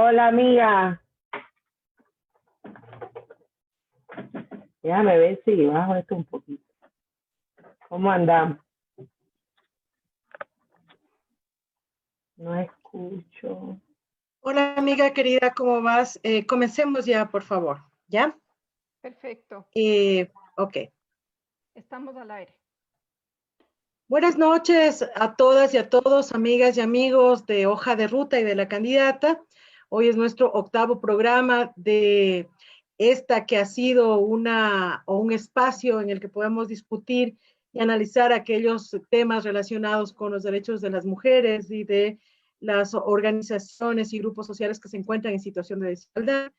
Hola, amiga. Déjame ver si bajo esto un poquito. ¿Cómo andamos? No escucho. Hola amiga querida, ¿cómo vas? Comencemos ya, por favor, ¿ya? Perfecto. Ok. Estamos al aire. Buenas noches a todas y a todos, amigas y amigos de Hoja de Ruta y de la Candidata. Hoy es nuestro octavo programa de esta que ha sido un espacio en el que podemos discutir y analizar aquellos temas relacionados con los derechos de las mujeres y de las organizaciones y grupos sociales que se encuentran en situación de desigualdad.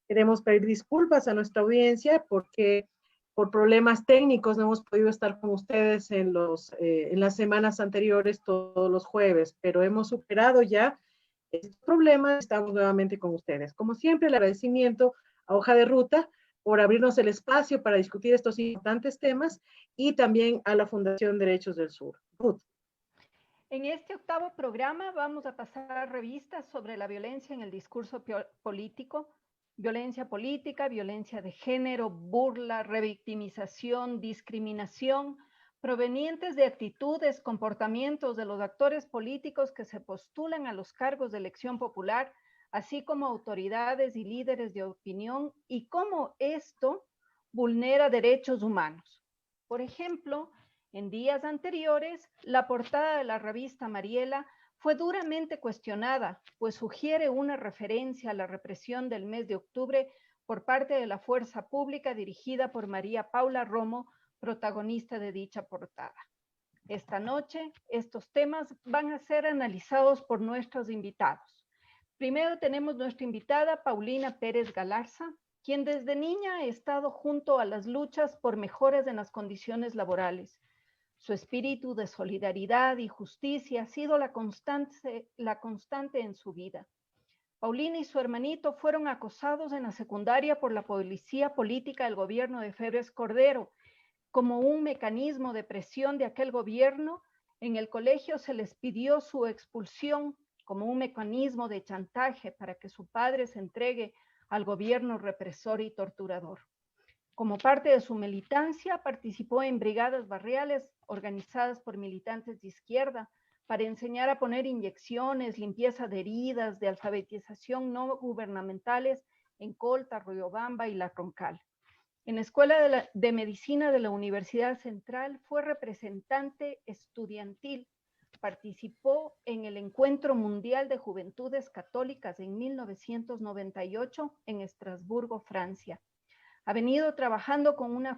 Queremos pedir disculpas a nuestra audiencia porque por problemas técnicos no hemos podido estar con ustedes en las semanas anteriores todos los jueves, pero hemos superado ya estos problemas, estamos nuevamente con ustedes. Como siempre, el agradecimiento a Hoja de Ruta por abrirnos el espacio para discutir estos importantes temas y también a la Fundación Derechos del Sur. Ruth. En este octavo programa vamos a pasar revistas sobre la violencia en el discurso político, violencia política, violencia de género, burla, revictimización, discriminación, provenientes de actitudes, comportamientos de los actores políticos que se postulan a los cargos de elección popular, así como autoridades y líderes de opinión, y cómo esto vulnera derechos humanos. Por ejemplo, en días anteriores, la portada de la revista Mariela fue duramente cuestionada, pues sugiere una referencia a la represión del mes de octubre por parte de la fuerza pública dirigida por María Paula Romo, protagonista de dicha portada. Esta noche, estos temas van a ser analizados por nuestros invitados. Primero tenemos nuestra invitada, Paulina Pérez Galarza, quien desde niña ha estado junto a las luchas por mejoras en las condiciones laborales. Su espíritu de solidaridad y justicia ha sido la constante en su vida. Paulina y su hermanito fueron acosados en la secundaria por la policía política del gobierno de Febres Cordero. Como un mecanismo de presión de aquel gobierno, en el colegio se les pidió su expulsión como un mecanismo de chantaje para que su padre se entregue al gobierno represor y torturador. Como parte de su militancia, participó en brigadas barriales organizadas por militantes de izquierda para enseñar a poner inyecciones, limpieza de heridas, de alfabetización no gubernamentales en Colta, Riobamba y La Troncal. En la Escuela de Medicina de la Universidad Central fue representante estudiantil. Participó en el Encuentro Mundial de Juventudes Católicas en 1998 en Estrasburgo, Francia. Ha venido trabajando con una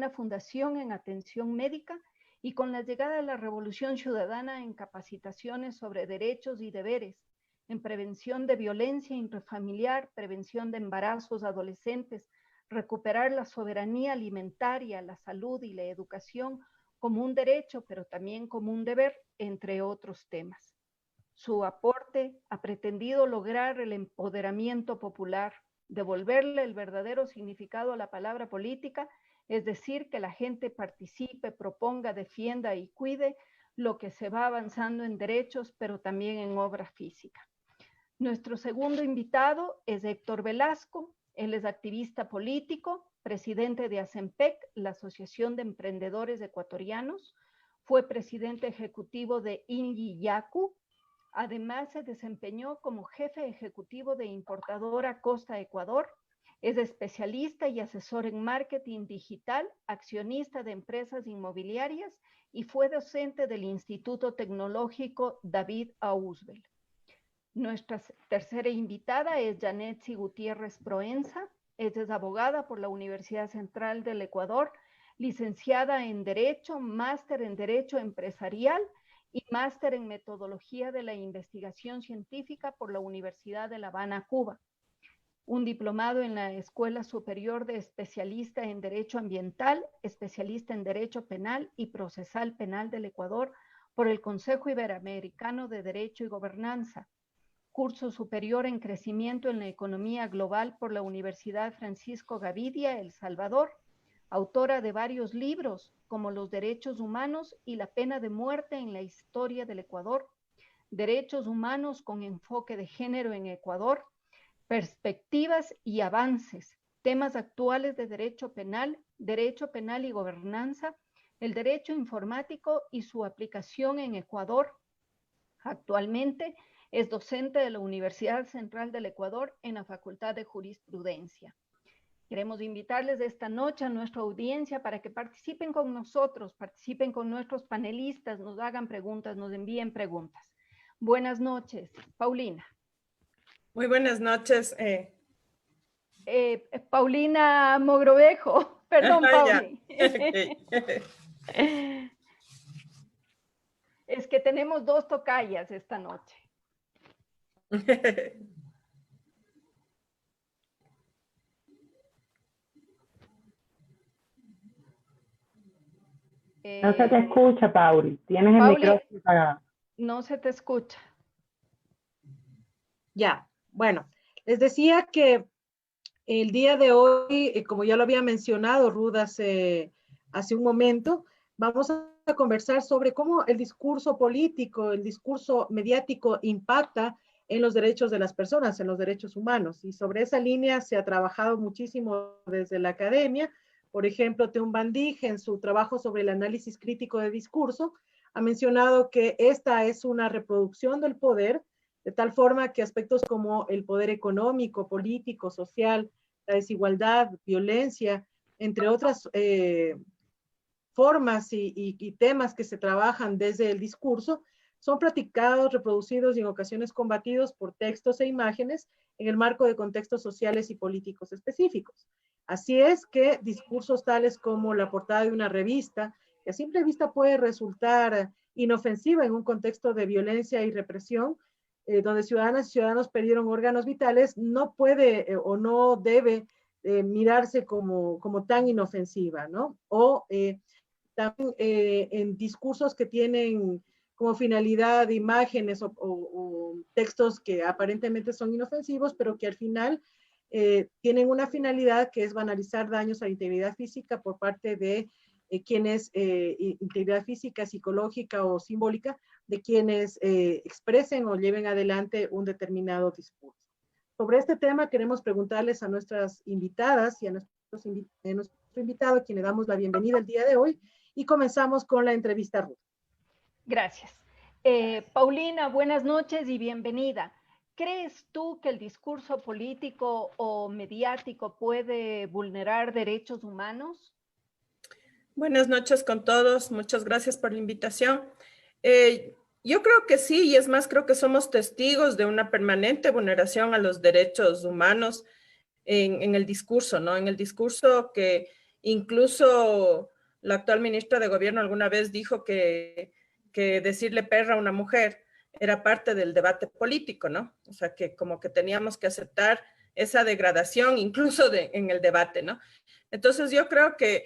fundación en atención médica y con la llegada de la Revolución Ciudadana en capacitaciones sobre derechos y deberes, en prevención de violencia intrafamiliar, prevención de embarazos adolescentes, recuperar la soberanía alimentaria, la salud y la educación como un derecho, pero también como un deber, entre otros temas. Su aporte ha pretendido lograr el empoderamiento popular, devolverle el verdadero significado a la palabra política, es decir, que la gente participe, proponga, defienda y cuide lo que se va avanzando en derechos, pero también en obra física. Nuestro segundo invitado es Héctor Velasco. Él es activista político, presidente de ASEMPEC, la Asociación de Emprendedores Ecuatorianos. Fue presidente ejecutivo de INGIYACU. Además, se desempeñó como jefe ejecutivo de importadora Costa Ecuador. Es especialista y asesor en marketing digital, accionista de empresas inmobiliarias y fue docente del Instituto Tecnológico David Ausbel. Nuestra tercera invitada es Janetsi Gutiérrez Proenza. Ella es abogada por la Universidad Central del Ecuador, licenciada en Derecho, máster en Derecho Empresarial y máster en Metodología de la Investigación Científica por la Universidad de La Habana, Cuba. Un diplomado en la Escuela Superior de Especialista en Derecho Ambiental, especialista en Derecho Penal y Procesal Penal del Ecuador por el Consejo Iberoamericano de Derecho y Gobernanza. Curso superior en Crecimiento en la Economía Global por la Universidad Francisco Gavidia, El Salvador. Autora de varios libros como Los Derechos Humanos y la Pena de Muerte en la Historia del Ecuador. derechos humanos con enfoque de género en Ecuador, perspectivas y avances, temas actuales de derecho penal y gobernanza, el derecho informático y su aplicación en Ecuador. Actualmente es docente de la Universidad Central del Ecuador en la Facultad de Jurisprudencia. Queremos invitarles esta noche a nuestra audiencia para que participen con nosotros, participen con nuestros panelistas, nos hagan preguntas, nos envíen preguntas. Buenas noches, Paulina. Muy buenas noches. Paulina Mogrovejo, perdón, Pauli. Okay. Es que tenemos dos tocayas esta noche. No se te escucha, Pauli. Tienes el micrófono apagado. No se te escucha. Ya, bueno, les decía que el día de hoy, como ya lo había mencionado Ruth hace un momento, vamos a conversar sobre cómo el discurso político, el discurso mediático impacta en los derechos de las personas, en los derechos humanos. Y sobre esa línea se ha trabajado muchísimo desde la academia. Por ejemplo, Teun Van Dijk, en su trabajo sobre el análisis crítico de discurso, ha mencionado que esta es una reproducción del poder, de tal forma que aspectos como el poder económico, político, social, la desigualdad, violencia, entre otras formas y temas que se trabajan desde el discurso, son practicados, reproducidos y en ocasiones combatidos por textos e imágenes en el marco de contextos sociales y políticos específicos. Así es que discursos tales como la portada de una revista, que a simple vista puede resultar inofensiva en un contexto de violencia y represión, donde ciudadanas y ciudadanos perdieron órganos vitales, no puede o no debe mirarse como tan inofensiva, ¿no? O también en discursos que tienen como finalidad imágenes o textos que aparentemente son inofensivos, pero que al final tienen una finalidad que es banalizar daños a la integridad física por parte de quienes, integridad física, psicológica o simbólica, de quienes expresen o lleven adelante un determinado discurso. Sobre este tema queremos preguntarles a nuestras invitadas y a nuestro invitado, a quien le damos la bienvenida el día de hoy, y comenzamos con la entrevista, Ruth. Gracias. Paulina, buenas noches y bienvenida. ¿Crees tú que el discurso político o mediático puede vulnerar derechos humanos? Buenas noches con todos. Muchas gracias por la invitación. Yo creo que sí, y es más, creo que somos testigos de una permanente vulneración a los derechos humanos en el discurso, ¿no? En el discurso que incluso la actual ministra de Gobierno alguna vez dijo que decirle perra a una mujer era parte del debate político, ¿no? O sea, que como que teníamos que aceptar esa degradación incluso en el debate, ¿no? Entonces yo creo que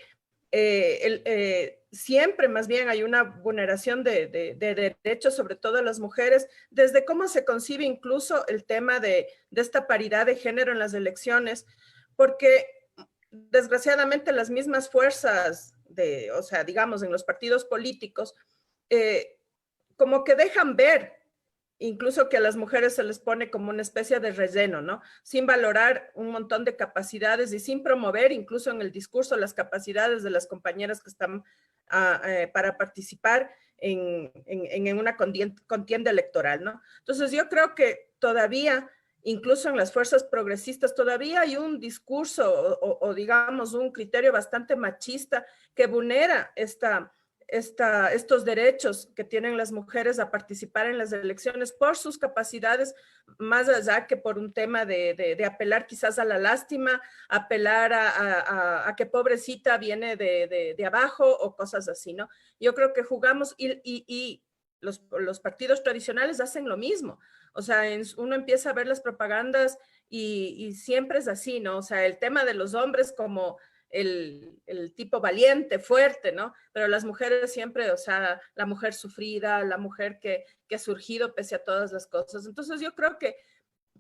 siempre más bien hay una vulneración de derechos, sobre todo a las mujeres, desde cómo se concibe incluso el tema de esta paridad de género en las elecciones, porque desgraciadamente las mismas fuerzas o sea, digamos, en los partidos políticos, como que dejan ver incluso que a las mujeres se les pone como una especie de relleno, ¿no? Sin valorar un montón de capacidades y sin promover incluso en el discurso las capacidades de las compañeras que están para participar en una contienda electoral, ¿no? Entonces yo creo que todavía, incluso en las fuerzas progresistas, todavía hay un discurso o digamos un criterio bastante machista que vulnera estos derechos que tienen las mujeres a participar en las elecciones por sus capacidades, más allá que por un tema de apelar quizás a la lástima, apelar a que pobrecita viene de abajo o cosas así, ¿no? Yo creo que jugamos y los partidos tradicionales hacen lo mismo. O sea, uno empieza a ver las propagandas y siempre es así, ¿no? O sea, el tema de los hombres como el tipo valiente, fuerte, ¿no? Pero las mujeres siempre, o sea, la mujer sufrida, la mujer que ha surgido pese a todas las cosas. Entonces yo creo que,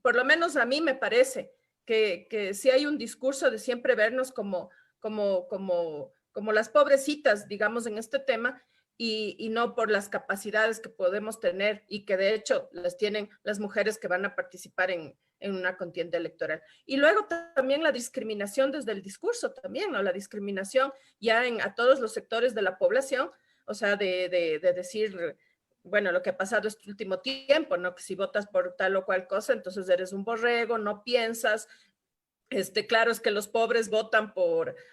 por lo menos a mí me parece, que sí hay un discurso de siempre vernos como las pobrecitas, digamos, en este tema, y no por las capacidades que podemos tener y que de hecho las tienen las mujeres que van a participar en una contienda electoral. Y luego también la discriminación desde el discurso también, ¿no? La discriminación ya a todos los sectores de la población, o sea, de decir, bueno, lo que ha pasado este último tiempo, ¿no? Que si votas por tal o cual cosa, entonces eres un borrego, no piensas. Claro, es que los pobres votan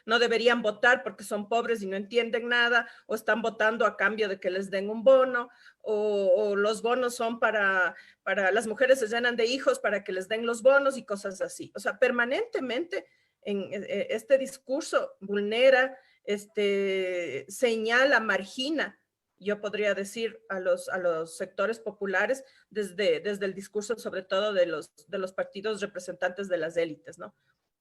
no deberían votar porque son pobres y no entienden nada, o están votando a cambio de que les den un bono, o los bonos son para las mujeres se llenan de hijos para que les den los bonos y cosas así. O sea, permanentemente este discurso vulnera, señala, margina, yo podría decir, a los sectores populares desde el discurso, sobre todo de los partidos representantes de las élites, ¿no?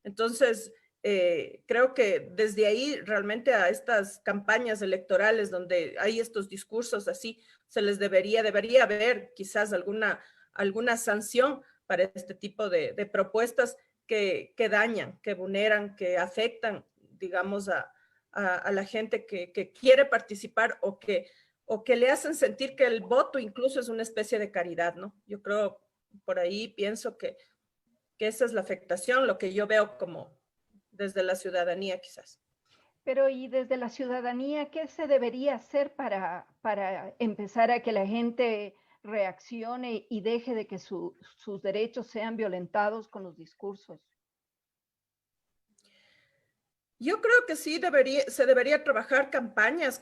Entonces, creo que desde ahí realmente a estas campañas electorales donde hay estos discursos así, se les debería haber quizás alguna sanción para este tipo de propuestas que dañan, que vulneran, que afectan, digamos, a la gente que quiere participar o que le hacen sentir que el voto incluso es una especie de caridad, ¿no? Yo creo, por ahí pienso que esa es la afectación, lo que yo veo como desde la ciudadanía quizás. Pero y desde la ciudadanía, ¿qué se debería hacer para empezar a que la gente reaccione y deje de que sus derechos sean violentados con los discursos? Yo creo que sí se debería trabajar campañas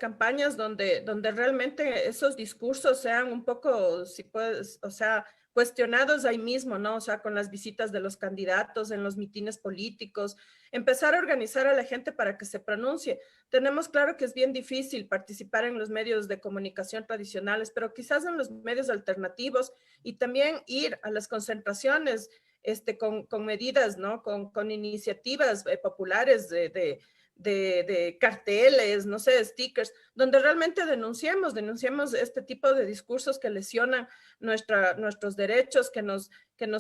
donde realmente esos discursos sean un poco, si puedes, o sea, cuestionados ahí mismo, ¿no? O sea, con las visitas de los candidatos, en los mítines políticos, empezar a organizar a la gente para que se pronuncie. Tenemos claro que es bien difícil participar en los medios de comunicación tradicionales, pero quizás en los medios alternativos y también ir a las concentraciones con medidas, ¿no? Con iniciativas populares de carteles, no sé, stickers, donde realmente denunciemos este tipo de discursos que lesionan nuestros derechos, que nos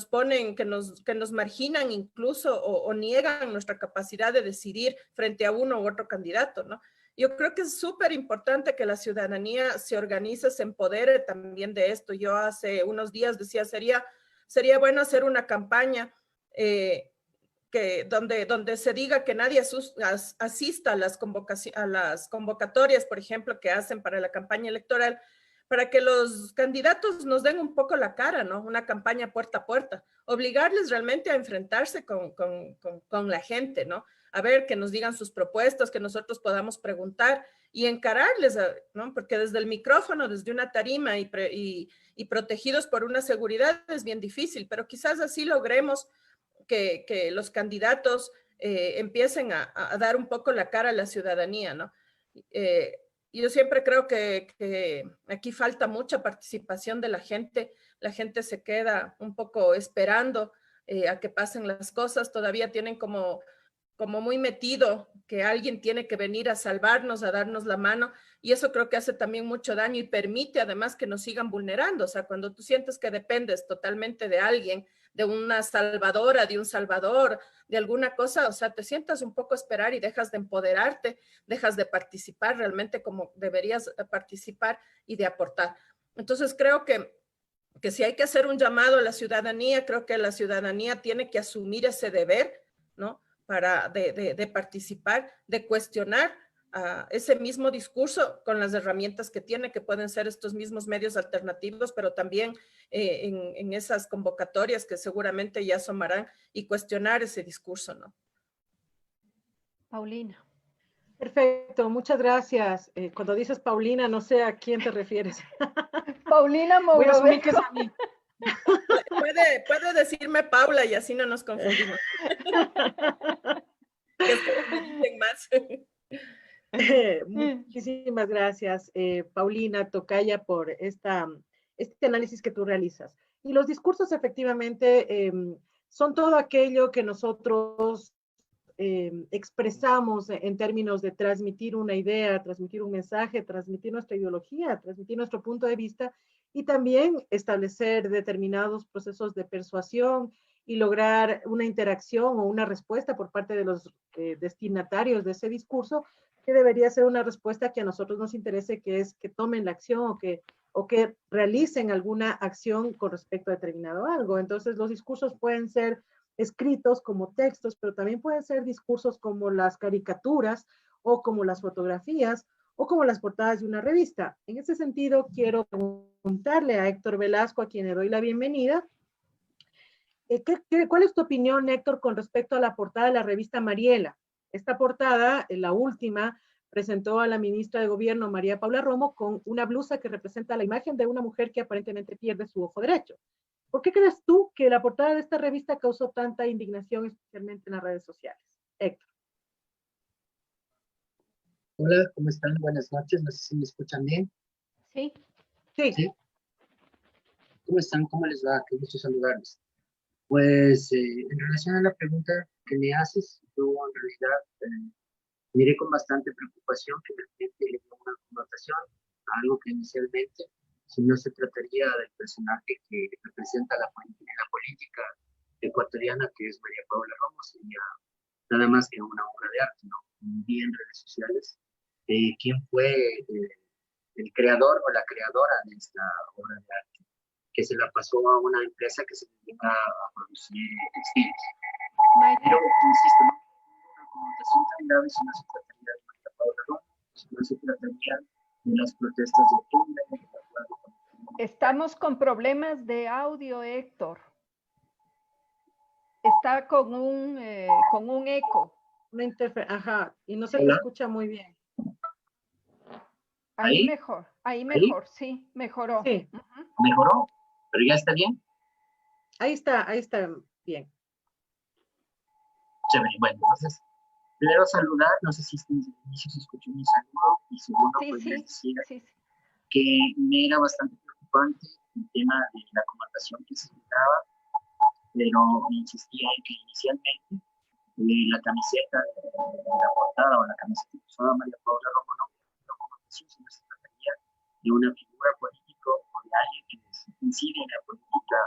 ponen, que nos marginan incluso o niegan nuestra capacidad de decidir frente a uno u otro candidato, ¿no? Yo creo que es súper importante que la ciudadanía se organice, se empodere también de esto. Yo hace unos días decía, sería bueno hacer una campaña donde se diga que nadie asista a las convocatorias, por ejemplo, que hacen para la campaña electoral, para que los candidatos nos den un poco la cara, ¿no? Una campaña puerta a puerta, obligarles realmente a enfrentarse con la gente, ¿no? A ver, que nos digan sus propuestas, que nosotros podamos preguntar y encararles, ¿no? Porque desde el micrófono, desde una tarima y protegidos por una seguridad es bien difícil, pero quizás así logremos que los candidatos empiecen a dar un poco la cara a la ciudadanía, ¿no? Yo siempre creo que aquí falta mucha participación de la gente se queda un poco esperando a que pasen las cosas, todavía tienen como muy metido que alguien tiene que venir a salvarnos, a darnos la mano, y eso creo que hace también mucho daño y permite además que nos sigan vulnerando. O sea, cuando tú sientes que dependes totalmente de alguien, de una salvadora, de un salvador, de alguna cosa, o sea, te sientas un poco a esperar y dejas de empoderarte, dejas de participar realmente como deberías participar y de aportar. Entonces creo que si hay que hacer un llamado a la ciudadanía, creo que la ciudadanía tiene que asumir ese deber, ¿no? De participar, de cuestionar ese mismo discurso con las herramientas que tiene, que pueden ser estos mismos medios alternativos, pero también en esas convocatorias que seguramente ya asomarán y cuestionar ese discurso, ¿no? Paulina. Perfecto, muchas gracias. Cuando dices Paulina, no sé a quién te refieres. Paulina Mogrovejo. Voy a asumir que es a mí. Puede decirme Paula y así no nos confundimos. Que es que me dicen más. Muchísimas gracias, Paulina Tocaya, por este análisis que tú realizas. Y los discursos efectivamente son todo aquello que nosotros expresamos en términos de transmitir una idea, transmitir un mensaje, transmitir nuestra ideología, transmitir nuestro punto de vista y también establecer determinados procesos de persuasión y lograr una interacción o una respuesta por parte de los destinatarios de ese discurso, que debería ser una respuesta que a nosotros nos interese, que es que tomen la acción o que realicen alguna acción con respecto a determinado algo. Entonces, los discursos pueden ser escritos como textos, pero también pueden ser discursos como las caricaturas o como las fotografías o como las portadas de una revista. En ese sentido, quiero preguntarle a Héctor Velasco, a quien le doy la bienvenida, ¿cuál es tu opinión, Héctor, con respecto a la portada de la revista Mariela? Esta portada, la última, presentó a la ministra de Gobierno, María Paula Romo, con una blusa que representa la imagen de una mujer que aparentemente pierde su ojo derecho. ¿Por qué crees tú que la portada de esta revista causó tanta indignación, especialmente en las redes sociales? Héctor. Hola, ¿cómo están? Buenas noches, no sé si me escuchan bien. Sí. Sí. ¿Sí? ¿Cómo están? ¿Cómo les va? Qué gusto saludarles. Pues en relación a la pregunta que me haces, yo en realidad miré con bastante preocupación que de repente le dio una connotación a algo que inicialmente, si no se trataría del personaje que representa la política ecuatoriana, que es María Paula Romo, sería nada más que una obra de arte, ¿no? Vi en redes sociales quién fue el creador o la creadora de esta obra de arte, que se la pasó a una empresa que se dedica a producir textiles. Pero, insisto, no una connotación tan grave si no se trataría de María Paula Romo, si no se trataría de las protestas de octubre, de acuerdo con... Estamos con problemas de audio, Héctor. Está con un eco. Ajá, y no se te Hola. escucha muy bien. Ahí mejor, sí, mejoró. Sí. ¿Mejoró? ¿Pero ya está bien? Ahí está bien. Chévere, bueno, entonces, primero saludar, no sé si desde el inicio se escuchó mi saludo, y segundo, pues les decía que me era bastante preocupante el tema de la connotación que se le daba, pero insistía en que inicialmente la camiseta de la portada o la camiseta que usaba María Paula Romo no era connotación, sino se trataría de una figura política o de alguien que incide en la política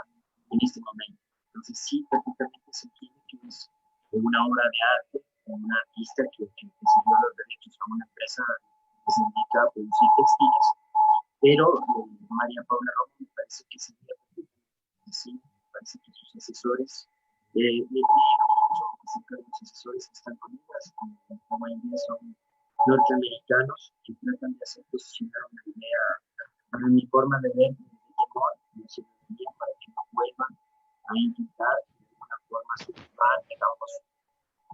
en este momento. Entonces sí, perfectamente se entiende que es una obra de arte, una artista que cedió los derechos a una empresa que se dedica a producir textiles, pero María Paula Romo me parece que sería sí, me parece que sus asesores los asesores que están con ellas, como en día son norteamericanos, que tratan de hacer posicionar una idea, para mi forma de ver, de temor, para que no vuelvan a intentar de alguna forma sublimar, digamos,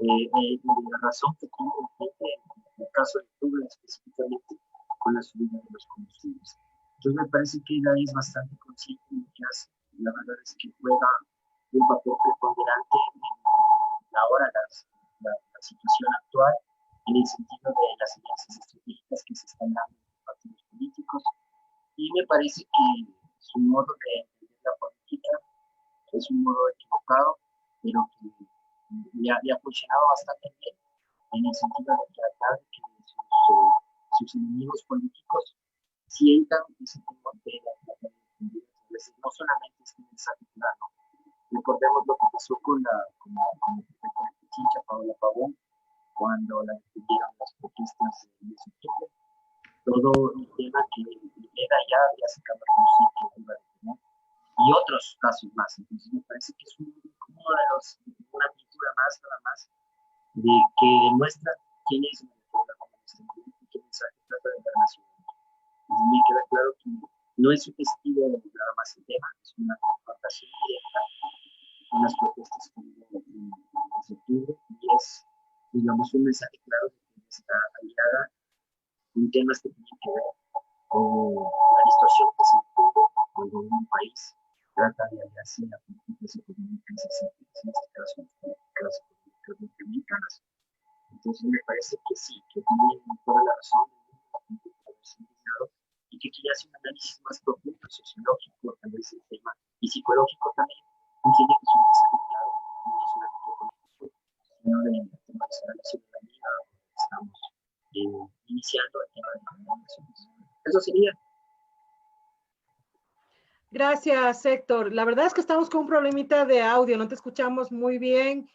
la razón que tiene la gente, en el caso de Cuba específicamente, con la subida de los combustibles. Entonces me parece que ella es bastante consciente de lo que hace. La verdad es que juega un papel preponderante en ahora la situación actual, en el sentido de las alianzas estratégicas que se están dando en los partidos políticos. Y me parece que su modo de entender la política es un modo equivocado, pero que le ha funcionado bastante bien, en el sentido de tratar de que sus enemigos políticos sientan ese temor de la no solamente este mensaje claro. Recordemos lo que pasó con la Chincha Paola Pavón cuando la detuvieron las protestas de octubre. Todo el tema que era ya había sacado a conocer que iba a detener. Y otros casos más. Entonces me parece que es una pintura más, nada más, de que demuestra quién es el y qué mensaje trata de dar nacional. Me queda claro que no es sugestivo nada más el tema, es una confrontación directa con las protestas que hubo en octubre y es, digamos, un mensaje claro de que está aliada con temas que tienen que ver con la distorsión que se tuvo cuando un país trata de aliarse a políticas económicas, en este caso, las políticas norteamericanas. Entonces me parece que sí, que tiene toda la razón y que quiere hacer un análisis más profundo, sociológico, tal vez el tema, y psicológico también, entiende que es un mensaje claro, no solamente político, sino de tema de la ciudadanía, estamos iniciando el tema de las relaciones. Eso sería. Gracias, Héctor. La verdad es que estamos con un problemita de audio, no te escuchamos muy bien,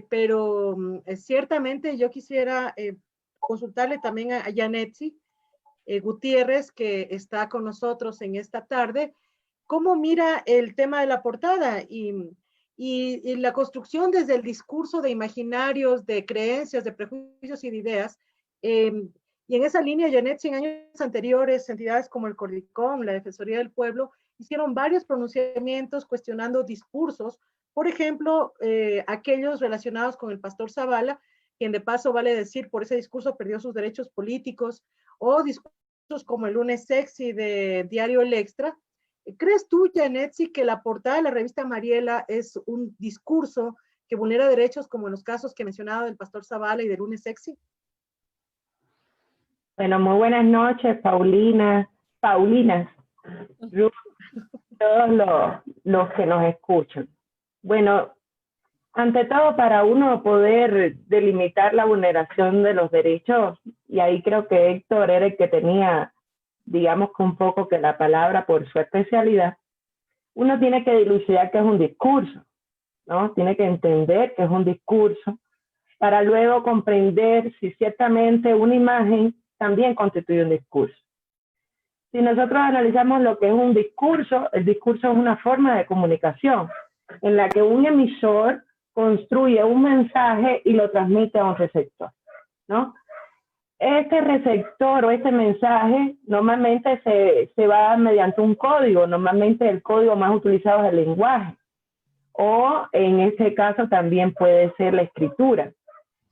pero ciertamente yo quisiera consultarle también a Yanetsi Gutiérrez, que está con nosotros en esta tarde, cómo mira el tema de la portada y la construcción desde el discurso de imaginarios, de creencias, de prejuicios y de ideas. Y en esa línea, Yanetsi, en años anteriores, entidades como el Cordicom, la Defensoría del Pueblo, hicieron varios pronunciamientos cuestionando discursos, por ejemplo, aquellos relacionados con el pastor Zavala, quien de paso vale decir, por ese discurso perdió sus derechos políticos, o discursos como el Lunes Sexy de Diario El Extra. ¿Crees tú, Yanetsi, que la portada de la revista Mariela es un discurso que vulnera derechos como en los casos que mencionaba del pastor Zavala y del Lunes Sexy? Bueno, muy buenas noches, Paulinas, Ruth, todos los que nos escuchan. Bueno, ante todo, para uno poder delimitar la vulneración de los derechos, y ahí creo que Héctor era el que tenía, digamos que un poco que la palabra por su especialidad, uno tiene que dilucidar qué es un discurso, ¿no? Tiene que entender qué es un discurso para luego comprender si ciertamente una imagen también constituye un discurso. Si nosotros analizamos lo que es un discurso, el discurso es una forma de comunicación en la que un emisor construye un mensaje y lo transmite a un receptor, ¿no? Este receptor o este mensaje normalmente se va mediante un código, normalmente el código más utilizado es el lenguaje, o en este caso también puede ser la escritura.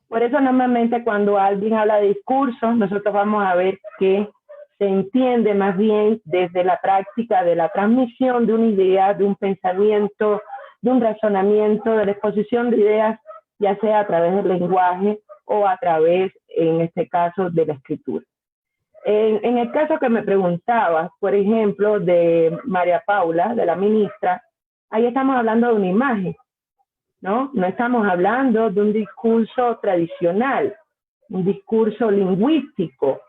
Por eso normalmente cuando alguien habla de discurso, nosotros vamos a ver que se entiende más bien desde la práctica de la transmisión de una idea, de un pensamiento, de un razonamiento, de la exposición de ideas, ya sea a través del lenguaje o a través, en este caso, de la escritura. En el caso que me preguntabas, por ejemplo, de María Paula, de la ministra, ahí estamos hablando de una imagen, ¿no? No estamos hablando de un discurso tradicional, un discurso lingüístico.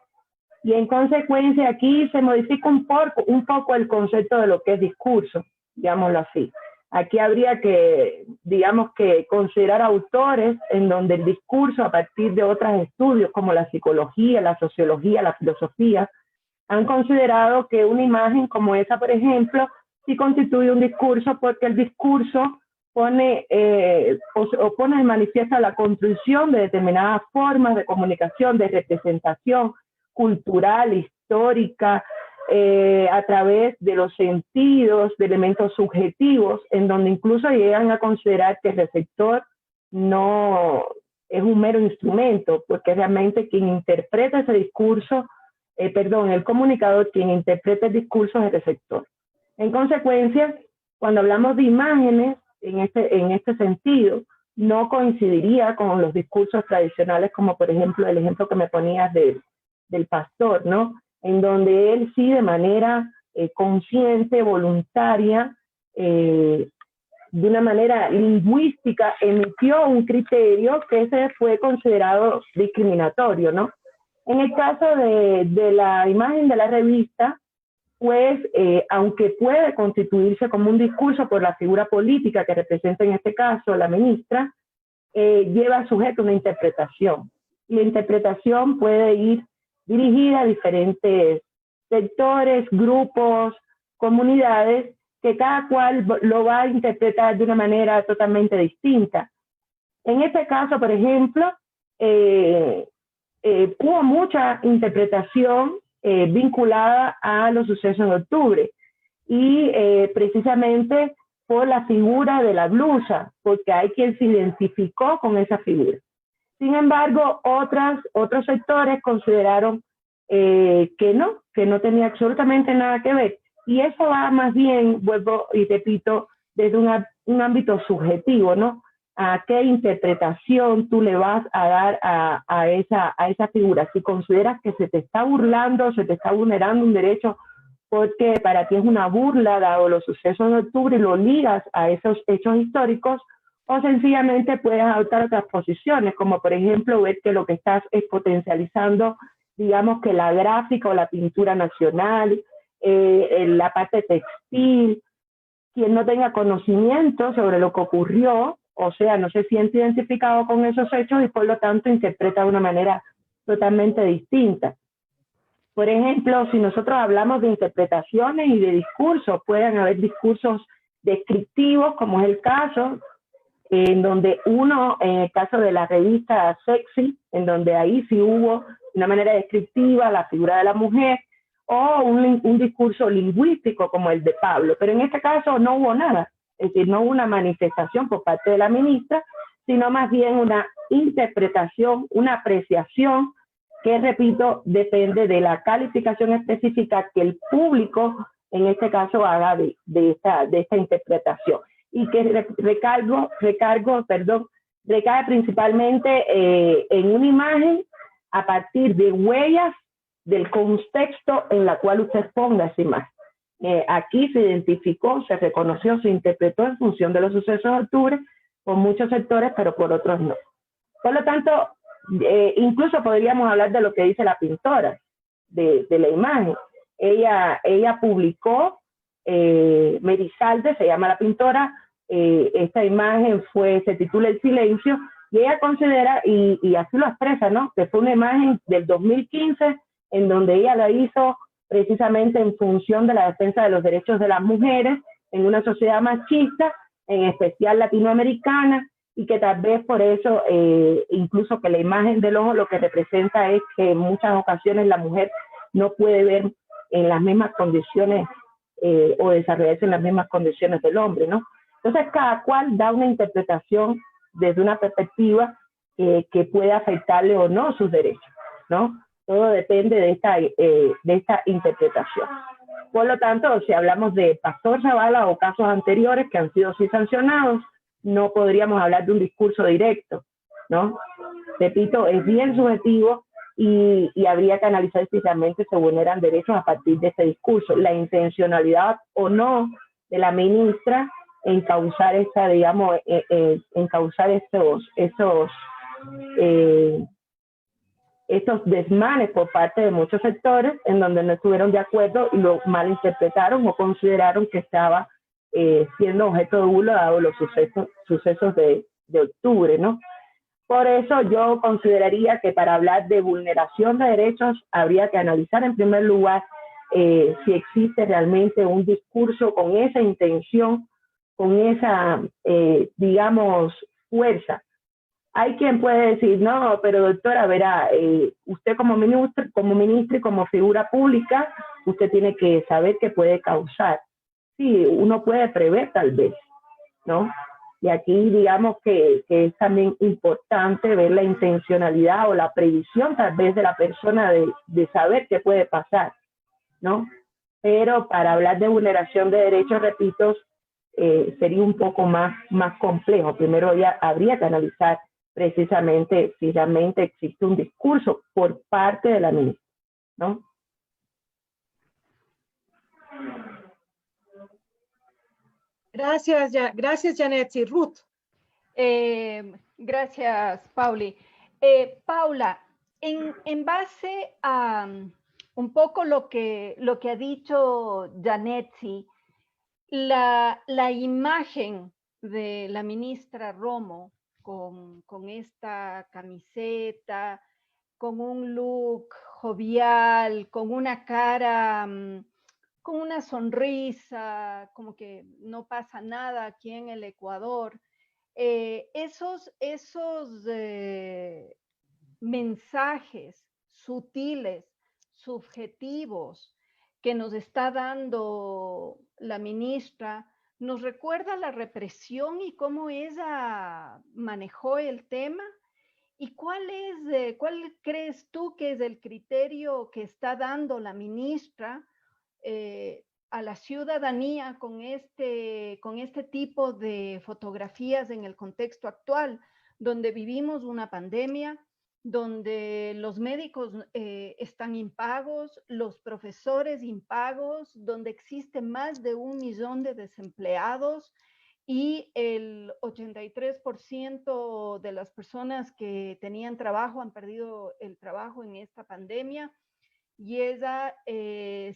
Y en consecuencia aquí se modifica un poco el concepto de lo que es discurso, digámoslo así. Aquí habría que, digamos que, considerar autores en donde el discurso, a partir de otros estudios como la psicología, la sociología, la filosofía, han considerado que una imagen como esa, por ejemplo, sí constituye un discurso porque el discurso pone en manifiesto la construcción de determinadas formas de comunicación, de representación cultural, histórica, a través de los sentidos, de elementos subjetivos, en donde incluso llegan a considerar que el receptor no es un mero instrumento, porque realmente quien interpreta ese discurso, el comunicador, quien interpreta el discurso es el receptor. En consecuencia, cuando hablamos de imágenes, en este sentido, no coincidiría con los discursos tradicionales, como por ejemplo el ejemplo que me ponías del pastor, ¿no? En donde él sí de manera consciente, voluntaria, de una manera lingüística, emitió un criterio que ese fue considerado discriminatorio, ¿no? En el caso de la imagen de la revista, pues, aunque puede constituirse como un discurso por la figura política que representa en este caso la ministra, lleva sujeto a una interpretación. Y la interpretación puede ir dirigida a diferentes sectores, grupos, comunidades, que cada cual lo va a interpretar de una manera totalmente distinta. En este caso, por ejemplo, hubo mucha interpretación vinculada a los sucesos de octubre y precisamente por la figura de la blusa, porque hay quien se identificó con esa figura. Sin embargo, otros sectores consideraron que no tenía absolutamente nada que ver. Y eso va más bien, vuelvo y repito, desde un ámbito subjetivo, ¿no? A qué interpretación tú le vas a dar a esa figura. Si consideras que se te está burlando, se te está vulnerando un derecho porque para ti es una burla dado los sucesos de octubre y lo ligas a esos hechos históricos, o sencillamente puedes adoptar otras posiciones, como por ejemplo ver que lo que estás es potencializando, digamos que la gráfica o la pintura nacional, en la parte textil, quien no tenga conocimiento sobre lo que ocurrió, o sea, no se siente identificado con esos hechos y por lo tanto interpreta de una manera totalmente distinta. Por ejemplo, si nosotros hablamos de interpretaciones y de discursos, pueden haber discursos descriptivos, como es el caso, en donde uno, en el caso de la revista Sexy, en donde ahí sí hubo de una manera descriptiva la figura de la mujer, o un discurso lingüístico como el de Pablo, pero en este caso no hubo nada, es decir, no hubo una manifestación por parte de la ministra, sino más bien una interpretación, una apreciación que, repito, depende de la calificación específica que el público, en este caso, haga de esta interpretación. Y que recae principalmente en una imagen a partir de huellas del contexto en la cual usted ponga esa imagen. Aquí se identificó, se reconoció, se interpretó en función de los sucesos de octubre por muchos sectores, pero por otros no. Por lo tanto, incluso podríamos hablar de lo que dice la pintora de la imagen. Ella publicó, Merizalde se llama la pintora, esta imagen se titula El Silencio, y ella considera, y así lo expresa, ¿no?, que fue una imagen del 2015 en donde ella la hizo precisamente en función de la defensa de los derechos de las mujeres en una sociedad machista, en especial latinoamericana, y que tal vez por eso, incluso que la imagen del ojo lo que representa es que en muchas ocasiones la mujer no puede ver en las mismas condiciones o desarrollarse en las mismas condiciones del hombre, ¿no? Entonces, cada cual da una interpretación desde una perspectiva que puede afectarle o no sus derechos, ¿no? Todo depende de esta interpretación. Por lo tanto, si hablamos de Pastor Zavala o casos anteriores que han sido sí sancionados, no podríamos hablar de un discurso directo, ¿no? Repito, es bien subjetivo y habría que analizar si realmente se vulneran derechos a partir de ese discurso. La intencionalidad o no de la ministra en causar estos desmanes por parte de muchos sectores en donde no estuvieron de acuerdo y lo malinterpretaron o consideraron que estaba siendo objeto de burla dado los sucesos de octubre, ¿no? Por eso yo consideraría que para hablar de vulneración de derechos habría que analizar en primer lugar si existe realmente un discurso con esa intención, con esa, digamos, fuerza. Hay quien puede decir, no, pero doctora, verá, usted como ministra y como figura pública, usted tiene que saber qué puede causar. Sí, uno puede prever tal vez, ¿no? Y aquí digamos que es también importante ver la intencionalidad o la previsión tal vez de la persona de saber qué puede pasar, ¿no? Pero para hablar de vulneración de derechos, repito, sería un poco más complejo. Primero habría que analizar precisamente si realmente existe un discurso por parte de la ministra, ¿no? Gracias, Janet. Y Ruth. Gracias, Pauli. Paula, en base a un poco lo que ha dicho Janetsi, la imagen de la ministra Romo con esta camiseta, con un look jovial, con una cara, con una sonrisa, como que no pasa nada aquí en el Ecuador. Esos mensajes sutiles, subjetivos, que nos está dando la ministra, nos recuerda la represión y cómo ella manejó el tema. ¿Y cuál crees tú que es el criterio que está dando la ministra a la ciudadanía con este tipo de fotografías en el contexto actual, donde vivimos una pandemia, donde los médicos están impagos, los profesores impagos, donde existe más de 1 millón de desempleados y el 83% de las personas que tenían trabajo han perdido el trabajo en esta pandemia? y ella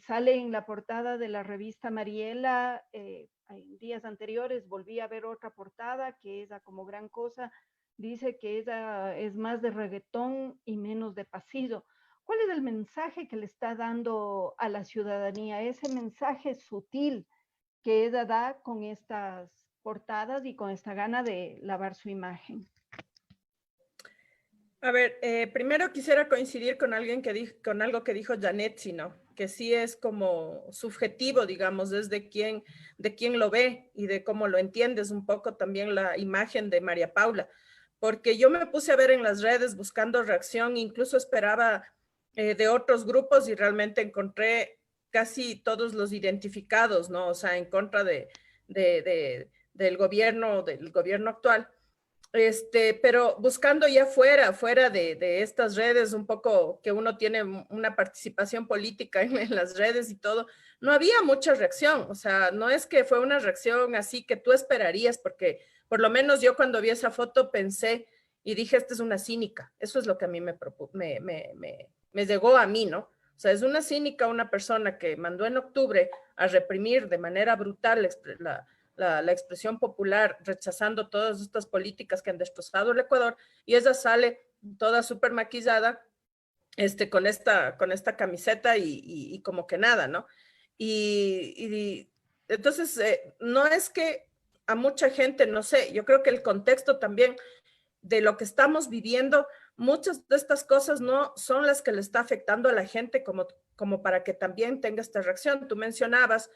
sale en la portada de la revista Mariela. En días anteriores volví a ver otra portada que ella, como gran cosa, dice que ella es más de reggaetón y menos de pasillo. ¿Cuál es el mensaje que le está dando a la ciudadanía? Ese mensaje sutil que ella da con estas portadas y con esta gana de lavar su imagen. A ver, primero quisiera coincidir con alguien con algo que dijo Janet, sino que sí es como subjetivo, digamos, desde de quién lo ve y de cómo lo entiendes un poco también la imagen de María Paula, porque yo me puse a ver en las redes buscando reacción, incluso esperaba de otros grupos y realmente encontré casi todos los identificados, ¿no? O sea, en contra del gobierno actual. Pero buscando ya fuera de estas redes, un poco que uno tiene una participación política en las redes y todo, no había mucha reacción. O sea, no es que fue una reacción así que tú esperarías, porque por lo menos yo cuando vi esa foto pensé y dije, esta es una cínica. Eso es lo que a mí me llegó a mí, ¿no? O sea, es una cínica, una persona que mandó en octubre a reprimir de manera brutal la expresión popular, rechazando todas estas políticas que han destrozado el Ecuador, y ella sale toda súper maquillada, con esta camiseta y como que nada, ¿no? Y entonces, no es que a mucha gente, no sé, yo creo que el contexto también de lo que estamos viviendo, muchas de estas cosas no son las que le está afectando a la gente como para que también tenga esta reacción. Tú mencionabas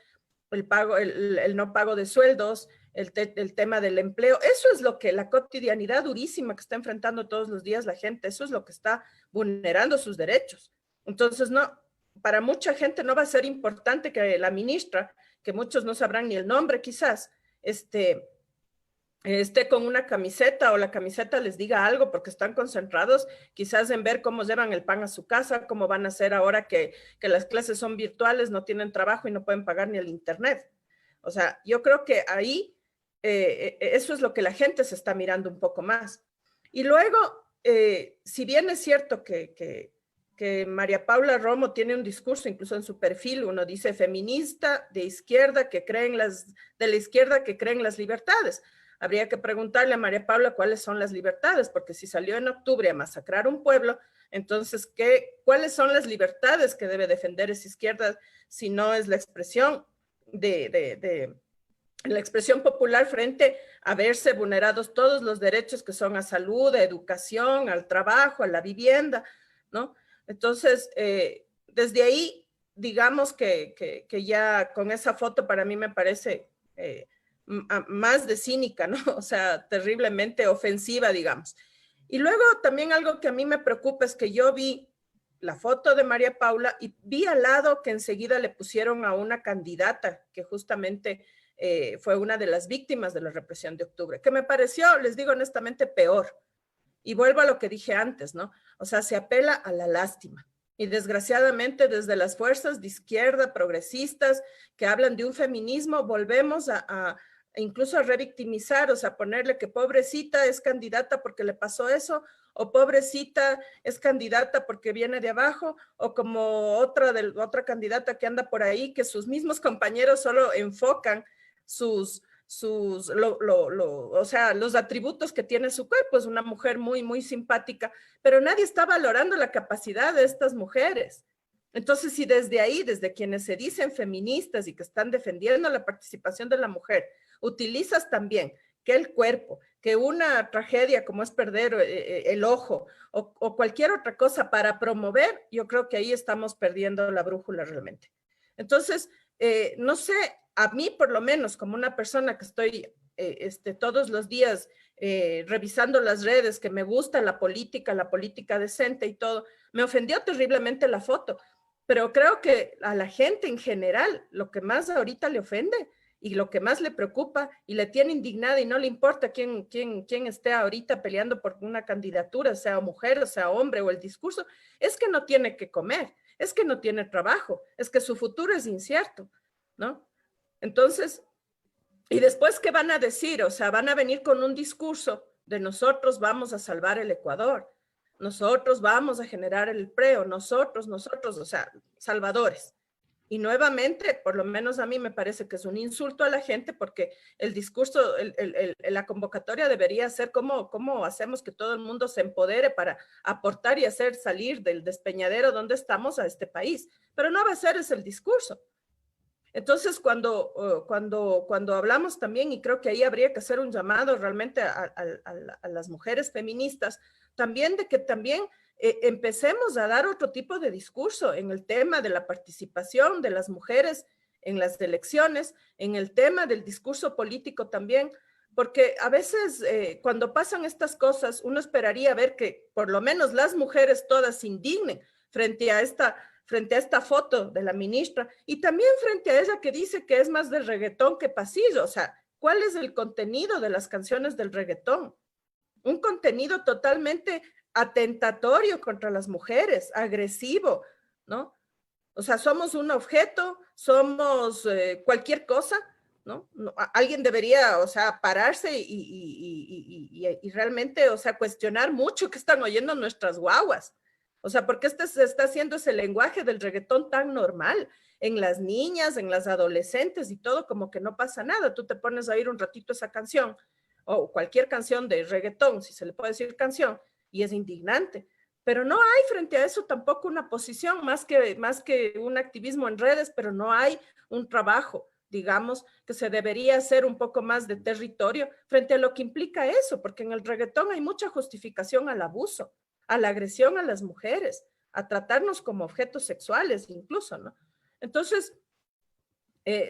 el no pago de sueldos, el tema del empleo. Eso es lo que la cotidianidad durísima que está enfrentando todos los días la gente, eso es lo que está vulnerando sus derechos. Entonces, no, para mucha gente no va a ser importante que la ministra, que muchos no sabrán ni el nombre quizás, esté con una camiseta o la camiseta les diga algo, porque están concentrados quizás en ver cómo llevan el pan a su casa, cómo van a hacer ahora que las clases son virtuales, no tienen trabajo y no pueden pagar ni el internet. O sea, yo creo que ahí eso es lo que la gente se está mirando un poco más. Y luego, si bien es cierto que María Paula Romo tiene un discurso, incluso en su perfil, uno dice feminista de izquierda que creen de la izquierda que creen las libertades. Habría que preguntarle a María Paula cuáles son las libertades, porque si salió en octubre a masacrar un pueblo, entonces, ¿cuáles son las libertades que debe defender esa izquierda si no es la expresión la expresión popular frente a verse vulnerados todos los derechos que son a salud, a educación, al trabajo, a la vivienda, ¿no? Entonces, desde ahí, digamos que ya con esa foto para mí me parece más de cínica, ¿no? O sea, terriblemente ofensiva, digamos. Y luego también algo que a mí me preocupa es que yo vi la foto de María Paula y vi al lado que enseguida le pusieron a una candidata que justamente fue una de las víctimas de la represión de octubre, que me pareció, les digo honestamente, peor. Y vuelvo a lo que dije antes, ¿no? O sea, se apela a la lástima. Y desgraciadamente desde las fuerzas de izquierda progresistas que hablan de un feminismo, volvemos incluso a revictimizar, o sea, ponerle que pobrecita es candidata porque le pasó eso, o pobrecita es candidata porque viene de abajo, o como otra candidata que anda por ahí, que sus mismos compañeros solo enfocan o sea, los atributos que tiene su cuerpo. Es una mujer muy, muy simpática, pero nadie está valorando la capacidad de estas mujeres. Entonces, si desde ahí, desde quienes se dicen feministas y que están defendiendo la participación de la mujer, utilizas también que el cuerpo, que una tragedia como es perder el ojo o cualquier otra cosa para promover, yo creo que ahí estamos perdiendo la brújula realmente. Entonces, no sé, a mí por lo menos como una persona que estoy todos los días revisando las redes, que me gusta la política decente y todo, me ofendió terriblemente la foto, pero creo que a la gente en general lo que más ahorita le ofende y lo que más le preocupa y le tiene indignada y no le importa quién esté ahorita peleando por una candidatura, sea mujer, sea hombre o el discurso, es que no tiene que comer, es que no tiene trabajo, es que su futuro es incierto, ¿no? Entonces, ¿y después qué van a decir? O sea, van a venir con un discurso de nosotros vamos a salvar el Ecuador, nosotros vamos a generar el empleo, nosotros, o sea, salvadores. Y nuevamente, por lo menos a mí me parece que es un insulto a la gente, porque el discurso, la convocatoria debería ser cómo hacemos que todo el mundo se empodere para aportar y hacer salir del despeñadero donde estamos a este país. Pero no va a ser ese el discurso. Entonces, cuando hablamos también, y creo que ahí habría que hacer un llamado realmente a las mujeres feministas, también de que también empecemos a dar otro tipo de discurso en el tema de la participación de las mujeres en las elecciones, en el tema del discurso político también, porque a veces cuando pasan estas cosas, uno esperaría ver que por lo menos las mujeres todas se indignen frente a esta foto de la ministra, y también frente a ella que dice que es más de reggaetón que pasillo. O sea, ¿cuál es el contenido de las canciones del reggaetón? Un contenido totalmente atentatorio contra las mujeres, agresivo, ¿no? O sea, somos un objeto, somos cualquier cosa, ¿no? Alguien debería, o sea, pararse y realmente, o sea, cuestionar mucho qué están oyendo nuestras guaguas. O sea, ¿por qué se está haciendo ese lenguaje del reggaetón tan normal en las niñas, en las adolescentes y todo, como que no pasa nada? Tú te pones a oír un ratito esa canción o cualquier canción de reggaetón, si se le puede decir canción, y es indignante. Pero no hay frente a eso tampoco una posición, más que un activismo en redes, pero no hay un trabajo, digamos, que se debería hacer un poco más de territorio frente a lo que implica eso, porque en el reggaetón hay mucha justificación al abuso, a la agresión a las mujeres, a tratarnos como objetos sexuales incluso, ¿no? Entonces,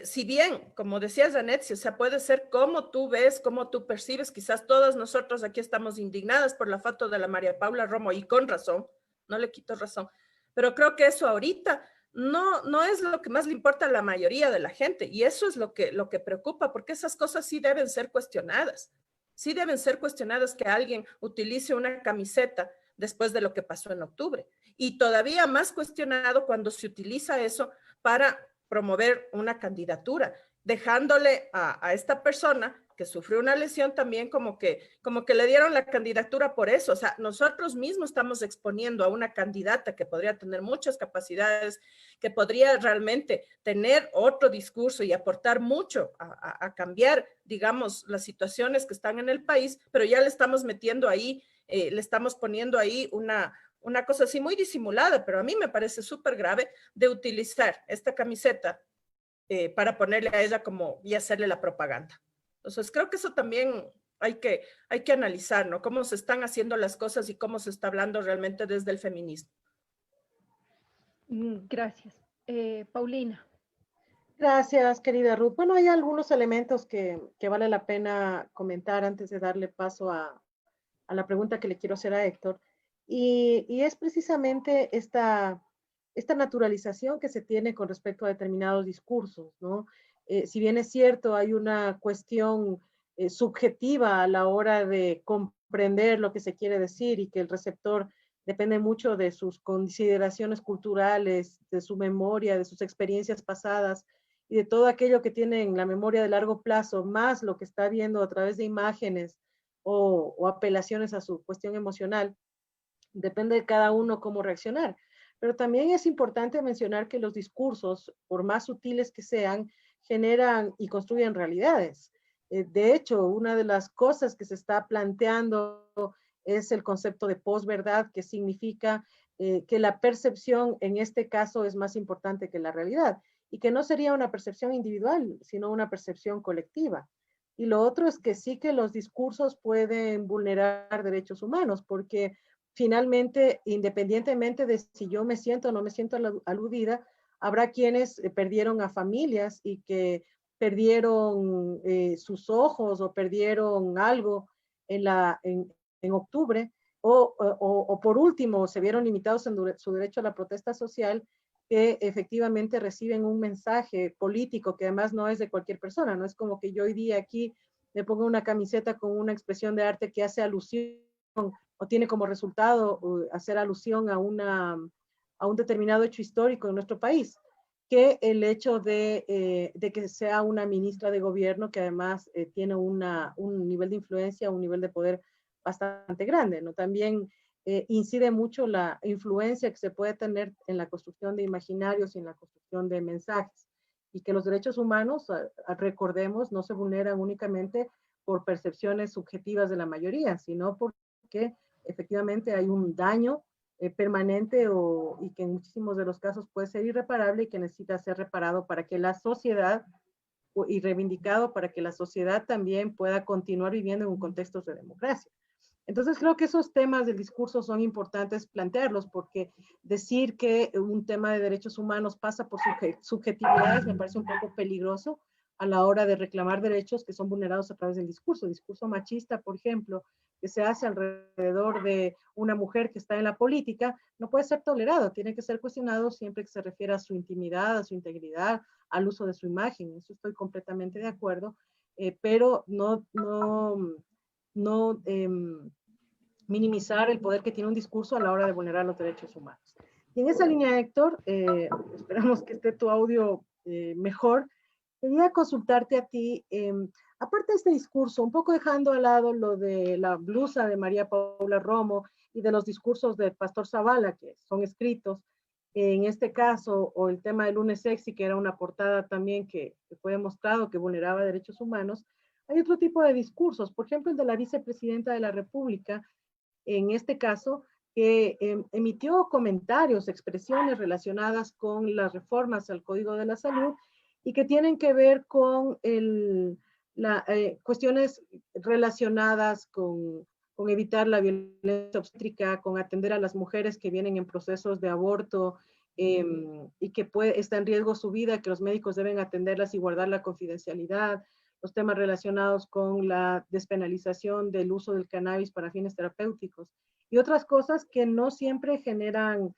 si bien, como decía Janet, o sea, puede ser como tú ves, como tú percibes, quizás todas nosotros aquí estamos indignadas por la foto de la María Paula Romo, y con razón, no le quito razón, pero creo que eso ahorita no es lo que más le importa a la mayoría de la gente, y eso es lo que preocupa, porque esas cosas sí deben ser cuestionadas que alguien utilice una camiseta después de lo que pasó en octubre, y todavía más cuestionado cuando se utiliza eso para promover una candidatura, dejándole a esta persona que sufrió una lesión también como que le dieron la candidatura por eso. O sea, nosotros mismos estamos exponiendo a una candidata que podría tener muchas capacidades, que podría realmente tener otro discurso y aportar mucho a cambiar, digamos, las situaciones que están en el país, pero ya le estamos metiendo ahí, le estamos poniendo ahí una cosa así muy disimulada, pero a mí me parece súper grave de utilizar esta camiseta para ponerle a ella como y hacerle la propaganda. Entonces creo que eso también hay que analizar, ¿no? Cómo se están haciendo las cosas y cómo se está hablando realmente desde el feminismo. Gracias. Paulina. Gracias, querida Ruth. Bueno, hay algunos elementos que vale la pena comentar antes de darle paso a la pregunta que le quiero hacer a Héctor. Y es precisamente esta naturalización que se tiene con respecto a determinados discursos, ¿no? Si bien es cierto, hay una cuestión subjetiva a la hora de comprender lo que se quiere decir y que el receptor depende mucho de sus consideraciones culturales, de su memoria, de sus experiencias pasadas y de todo aquello que tiene en la memoria de largo plazo, más lo que está viendo a través de imágenes o apelaciones a su cuestión emocional. Depende de cada uno cómo reaccionar. Pero también es importante mencionar que los discursos, por más sutiles que sean, generan y construyen realidades. De hecho, una de las cosas que se está planteando es el concepto de posverdad, que significa que la percepción en este caso es más importante que la realidad y que no sería una percepción individual, sino una percepción colectiva. Y lo otro es que sí que los discursos pueden vulnerar derechos humanos, porque finalmente, independientemente de si yo me siento o no me siento aludida, habrá quienes perdieron a familias y que perdieron sus ojos o perdieron algo en octubre, o por último se vieron limitados en su derecho a la protesta social, que efectivamente reciben un mensaje político que además no es de cualquier persona, no es como que yo hoy día aquí me ponga una camiseta con una expresión de arte que hace alusión o tiene como resultado hacer alusión a un determinado hecho histórico en nuestro país, que el hecho de que sea una ministra de gobierno que además tiene un nivel de influencia, un nivel de poder bastante grande, ¿no? También incide mucho la influencia que se puede tener en la construcción de imaginarios y en la construcción de mensajes. Y que los derechos humanos, recordemos, no se vulneran únicamente por percepciones subjetivas de la mayoría, sino porque efectivamente hay un daño permanente y que en muchísimos de los casos puede ser irreparable y que necesita ser reparado para que la sociedad y reivindicado para que la sociedad también pueda continuar viviendo en un contexto de democracia. Entonces creo que esos temas del discurso son importantes plantearlos porque decir que un tema de derechos humanos pasa por subjetividades me parece un poco peligroso a la hora de reclamar derechos que son vulnerados a través del discurso. El discurso machista, por ejemplo, que se hace alrededor de una mujer que está en la política, no puede ser tolerado, tiene que ser cuestionado siempre que se refiera a su intimidad, a su integridad, al uso de su imagen. Eso estoy completamente de acuerdo, pero no minimizar el poder que tiene un discurso a la hora de vulnerar los derechos humanos. Y en esa línea, Héctor, esperamos que esté tu audio mejor. Quería consultarte a ti, aparte de este discurso, un poco dejando al lado lo de la blusa de María Paula Romo y de los discursos del Pastor Zavala, que son escritos, en este caso, o el tema del lunes sexy, que era una portada también que fue demostrado que vulneraba derechos humanos, hay otro tipo de discursos, por ejemplo, el de la vicepresidenta de la República, en este caso, que emitió comentarios, expresiones relacionadas con las reformas al Código de la Salud y que tienen que ver con cuestiones relacionadas con evitar la violencia obstétrica, con atender a las mujeres que vienen en procesos de aborto y que está en riesgo su vida, que los médicos deben atenderlas y guardar la confidencialidad, los temas relacionados con la despenalización del uso del cannabis para fines terapéuticos y otras cosas que no siempre generan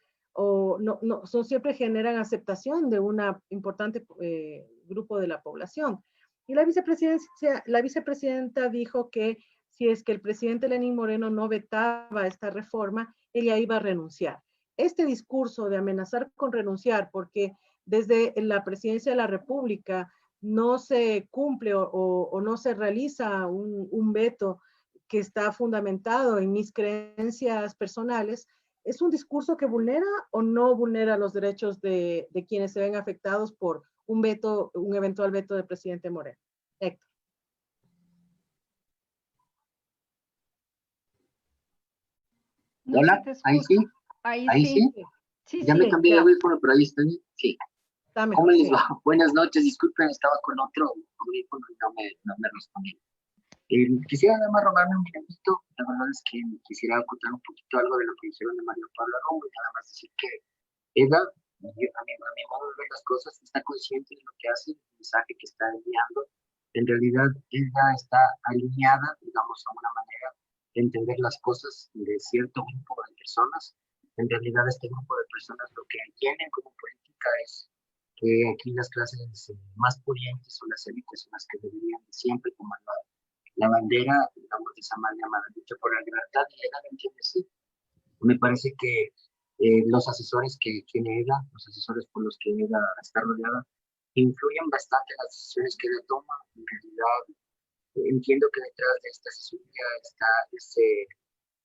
siempre generan aceptación de un importante grupo de la población. Y la vicepresidenta dijo que si es que el presidente Lenín Moreno no vetaba esta reforma, ella iba a renunciar. Este discurso de amenazar con renunciar, porque desde la presidencia de la República no se cumple o no se realiza un veto que está fundamentado en mis creencias personales, ¿es un discurso que vulnera o no vulnera los derechos de quienes se ven afectados por un eventual veto del presidente Moreno? Héctor. No Hola, se te ahí escucha. sí, Ahí ahí sí. sí. Sí, Ya me sí. cambié de audífono, pero ahí estoy. Sí. Está ¿Cómo mejor, les sí. va? Buenas noches, disculpen, estaba con otro audífono y no me respondí. Quisiera nada más robarme un minutito. La verdad es que quisiera contar un poquito algo de lo que dijeron de María Paula Romo y nada más decir que ella, a mi modo de ver las cosas, está consciente de lo que hace, el mensaje que está enviando. En realidad, ella está alineada, digamos, a una manera de entender las cosas de cierto grupo de personas. En realidad, este grupo de personas lo que entienden como política es que aquí las clases más pudientes o las élites son las que deberían siempre tomar la bandera, digamos, de esa mal llamada lucha por la libertad, y ella lo entiende así. Me parece que los asesores que tiene ella, los asesores por los que ella está rodeada, influyen bastante en las decisiones que ella toma. En realidad, entiendo que detrás de esta asesoría está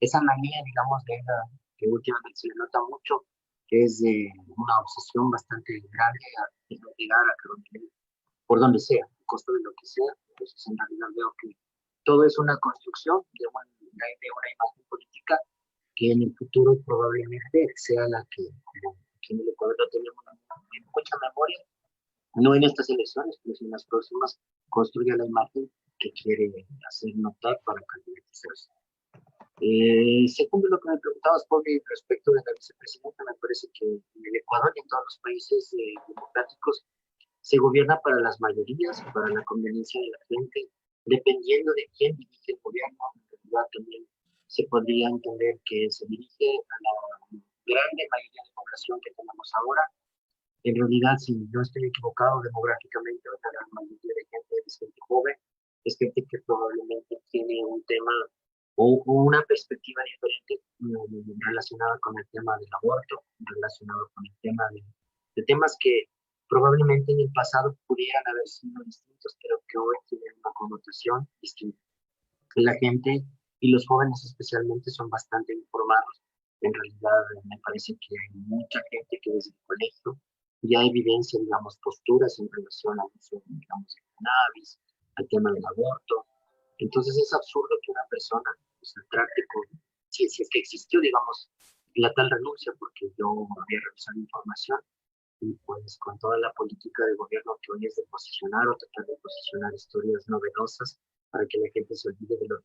esa manía, digamos, de ella, que últimamente se le nota mucho, que es de una obsesión bastante grande a llegar a por donde sea, a costo de lo que sea. Entonces, en realidad veo que todo es una construcción de una imagen política que en el futuro probablemente sea la que en el Ecuador no tenemos mucha memoria, no en estas elecciones, pero en las próximas, construya la imagen que quiere hacer notar para candidatizarse. Segundo, lo que me preguntabas, Pablo, respecto de la vicepresidenta, me parece que en el Ecuador y en todos los países democráticos se gobierna para las mayorías, para la conveniencia de la gente, dependiendo de quién dirige el gobierno. En realidad también se podría entender que se dirige a la grande mayoría de población que tenemos ahora. En realidad, si no estoy equivocado demográficamente, la gran mayoría de gente es gente joven, es gente que probablemente tiene un tema o una perspectiva diferente relacionada con el tema del aborto, relacionado con el tema de temas que probablemente en el pasado pudieran haber sido distintos, pero que hoy tienen una connotación distinta. La gente y los jóvenes especialmente son bastante informados En realidad, me parece que hay mucha gente que desde el colegio ya evidencia, digamos, posturas en relación al uso, digamos, del cannabis, al tema del aborto. Entonces es absurdo que una persona pues, trate con, si es que existió, digamos, la tal renuncia, porque yo había revisado información, y pues con toda la política del gobierno que hoy es de posicionar o tratar de posicionar historias novedosas para que la gente se olvide de lo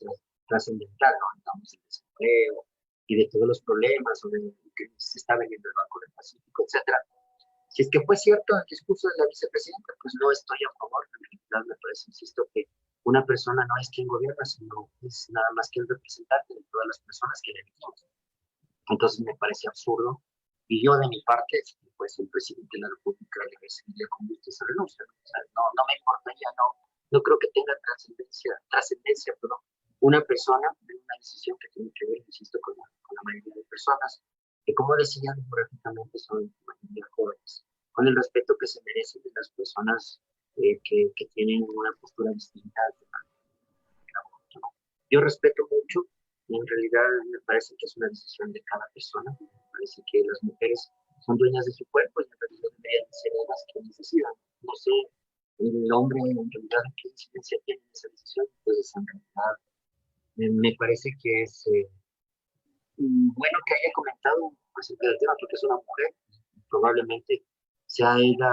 trascendental, ¿no? Digamos, el desempleo y de todos los problemas, o de que se está vendiendo el Banco del Pacífico, etcétera. Si es que fue cierto el discurso de la vicepresidenta, pues no estoy a favor. En realidad me parece, insisto, que una persona no es quien gobierna, sino es nada más que el representante de todas las personas que le elegimos. Entonces me parece absurdo. Y yo de mi parte, pues el presidente de la República le recibiría con gusto esa renuncia. O sea, no me importaría, no creo que tenga trascendencia, perdón, una persona en una decisión que tiene que ver, insisto, con la mayoría de personas, que como decía demográficamente son mayoría jóvenes, con el respeto que se merecen de las personas que tienen una postura distinta al tema del aborto, ¿no? Yo respeto mucho, y en realidad me parece que es una decisión de cada persona. Me parece que las mujeres son dueñas de su cuerpo y en realidad deberían ser ellas quienes decidan. No sé, el hombre en realidad qué incidencia tiene en esa decisión, pues en realidad me parece que es bueno que haya comentado acerca del tema, porque es una mujer, probablemente sea ella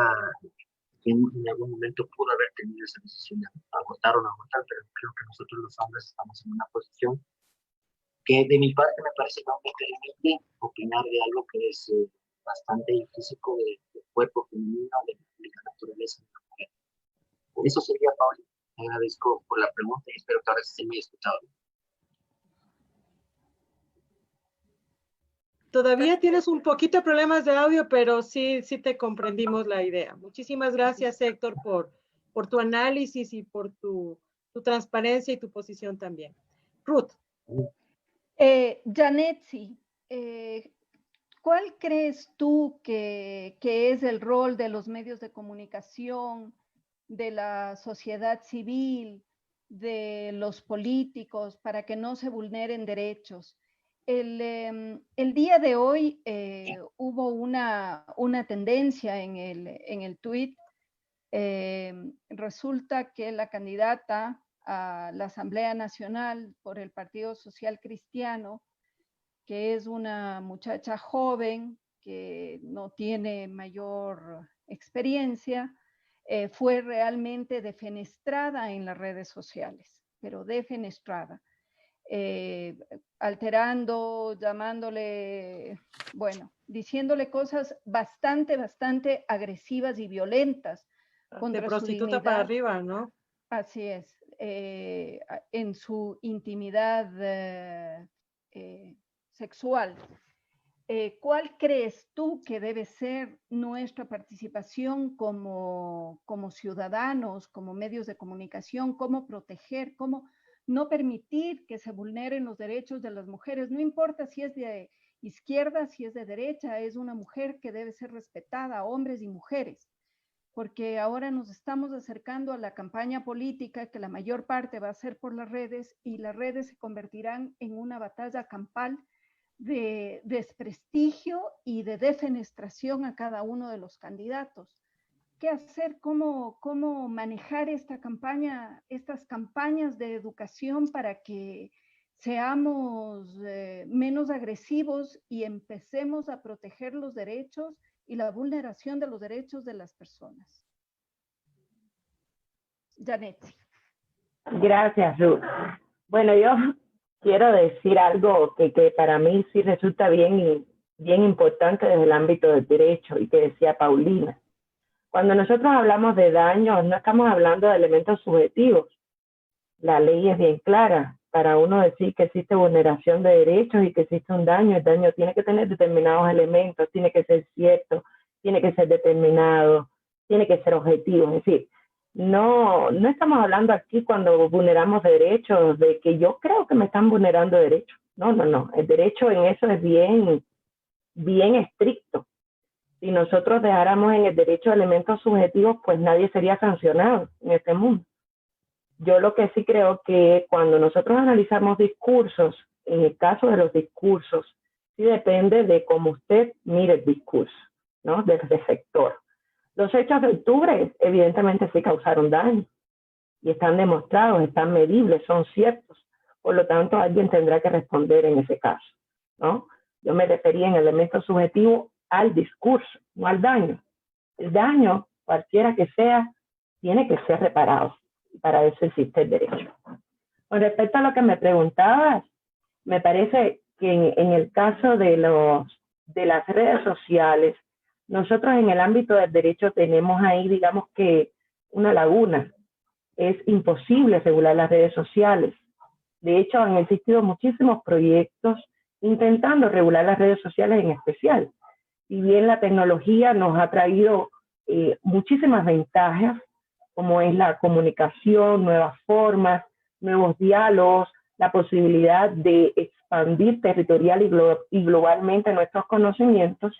en algún momento pudo haber tenido esa decisión de abortar o no abortar, pero creo que nosotros los hombres estamos en una posición que de mi parte me parece no me permite opinar de algo que es bastante intrínseco del cuerpo femenino, de la naturaleza de la mujer. Eso sería, Pauli. Te agradezco por la pregunta y espero que ahora sí me haya escuchado. Todavía tienes un poquito de problemas de audio, pero sí te comprendimos la idea. Muchísimas gracias, Héctor, por tu análisis y por tu transparencia y tu posición también. Ruth. Janetsi, ¿cuál crees tú que es el rol de los medios de comunicación, de la sociedad civil, de los políticos para que no se vulneren derechos? El día de hoy hubo una tendencia en el tuit. Resulta que la candidata a la Asamblea Nacional por el Partido Social Cristiano, que es una muchacha joven que no tiene mayor experiencia, fue realmente defenestrada en las redes sociales, pero defenestrada. Alterando, llamándole, bueno, diciéndole cosas bastante agresivas y violentas contra de prostituta su dignidad, para arriba, ¿no? Así es, en su intimidad sexual. ¿Cuál crees tú que debe ser nuestra participación como ciudadanos, como medios de comunicación? ¿Cómo proteger, cómo no permitir que se vulneren los derechos de las mujeres? No importa si es de izquierda, si es de derecha, es una mujer que debe ser respetada, hombres y mujeres, porque ahora nos estamos acercando a la campaña política, que la mayor parte va a ser por las redes, y las redes se convertirán en una batalla campal de desprestigio y de defenestración a cada uno de los candidatos. ¿Qué hacer? ¿Cómo manejar estas campañas de educación para que seamos menos agresivos y empecemos a proteger los derechos y la vulneración de los derechos de las personas? Janet. Gracias, Ruth. Bueno, yo quiero decir algo que para mí sí resulta bien importante desde el ámbito del derecho y que decía Paulina. Cuando nosotros hablamos de daños, no estamos hablando de elementos subjetivos. La ley es bien clara. Para uno decir que existe vulneración de derechos y que existe un daño, el daño tiene que tener determinados elementos, tiene que ser cierto, tiene que ser determinado, tiene que ser objetivo. Es decir, no estamos hablando aquí cuando vulneramos derechos de que yo creo que me están vulnerando derechos. No. El derecho en eso es bien estricto. Si nosotros dejáramos en el derecho elementos subjetivos, pues nadie sería sancionado en este mundo. Yo lo que sí creo que cuando nosotros analizamos discursos, en el caso de los discursos, sí depende de cómo usted mire el discurso, ¿no? Del receptor. Los hechos de octubre evidentemente sí causaron daño y están demostrados, están medibles, son ciertos. Por lo tanto, alguien tendrá que responder en ese caso, ¿no? Yo me refería en elemento subjetivo al discurso, no al daño. El daño, cualquiera que sea, tiene que ser reparado. Para eso existe el derecho. Con respecto a lo que me preguntabas, me parece que en el caso de las redes sociales, nosotros en el ámbito del derecho tenemos ahí, digamos que, una laguna. Es imposible regular las redes sociales. De hecho, han existido muchísimos proyectos intentando regular las redes sociales en especial. Si bien la tecnología nos ha traído muchísimas ventajas, como es la comunicación, nuevas formas, nuevos diálogos, la posibilidad de expandir territorial y globalmente nuestros conocimientos,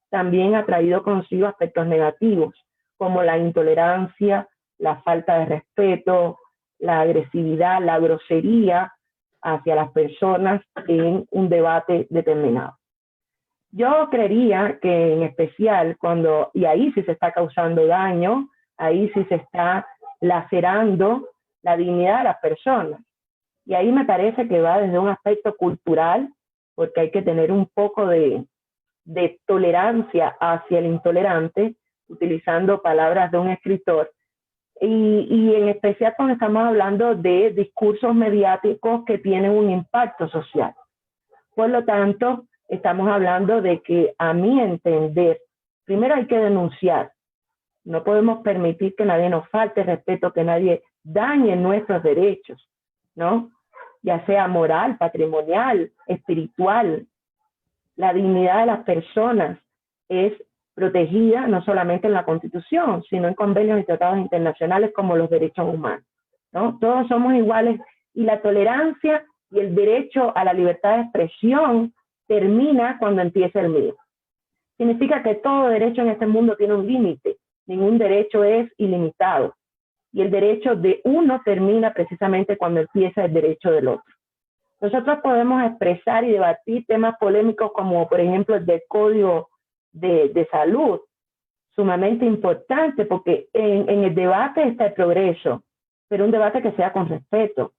también ha traído consigo aspectos negativos, como la intolerancia, la falta de respeto, la agresividad, la grosería hacia las personas en un debate determinado. Yo creería que en especial y ahí sí se está causando daño, ahí sí se está lacerando la dignidad de las personas. Y ahí me parece que va desde un aspecto cultural, porque hay que tener un poco de tolerancia hacia el intolerante, utilizando palabras de un escritor, y en especial cuando estamos hablando de discursos mediáticos que tienen un impacto social. Por lo tanto, estamos hablando de que, a mi entender, primero hay que denunciar. No podemos permitir que nadie nos falte respeto, que nadie dañe nuestros derechos, ¿no? Ya sea moral, patrimonial, espiritual. La dignidad de las personas es protegida no solamente en la Constitución, sino en convenios y tratados internacionales como los derechos humanos, ¿no? Todos somos iguales y la tolerancia y el derecho a la libertad de expresión termina cuando empieza el mío. Significa que todo derecho en este mundo tiene un límite, ningún derecho es ilimitado. Y el derecho de uno termina precisamente cuando empieza el derecho del otro. Nosotros podemos expresar y debatir temas polémicos como, por ejemplo, el del Código de Salud, sumamente importante porque en el debate está el progreso, pero un debate que sea con respeto,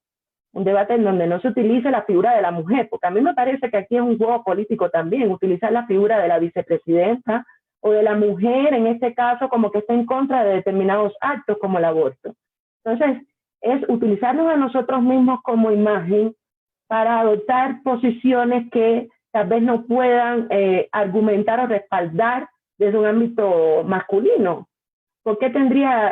un debate en donde no se utilice la figura de la mujer, porque a mí me parece que aquí es un juego político también, utilizar la figura de la vicepresidenta o de la mujer, en este caso, como que está en contra de determinados actos como el aborto. Entonces, es utilizarnos a nosotros mismos como imagen para adoptar posiciones que tal vez no puedan argumentar o respaldar desde un ámbito masculino. ¿Por qué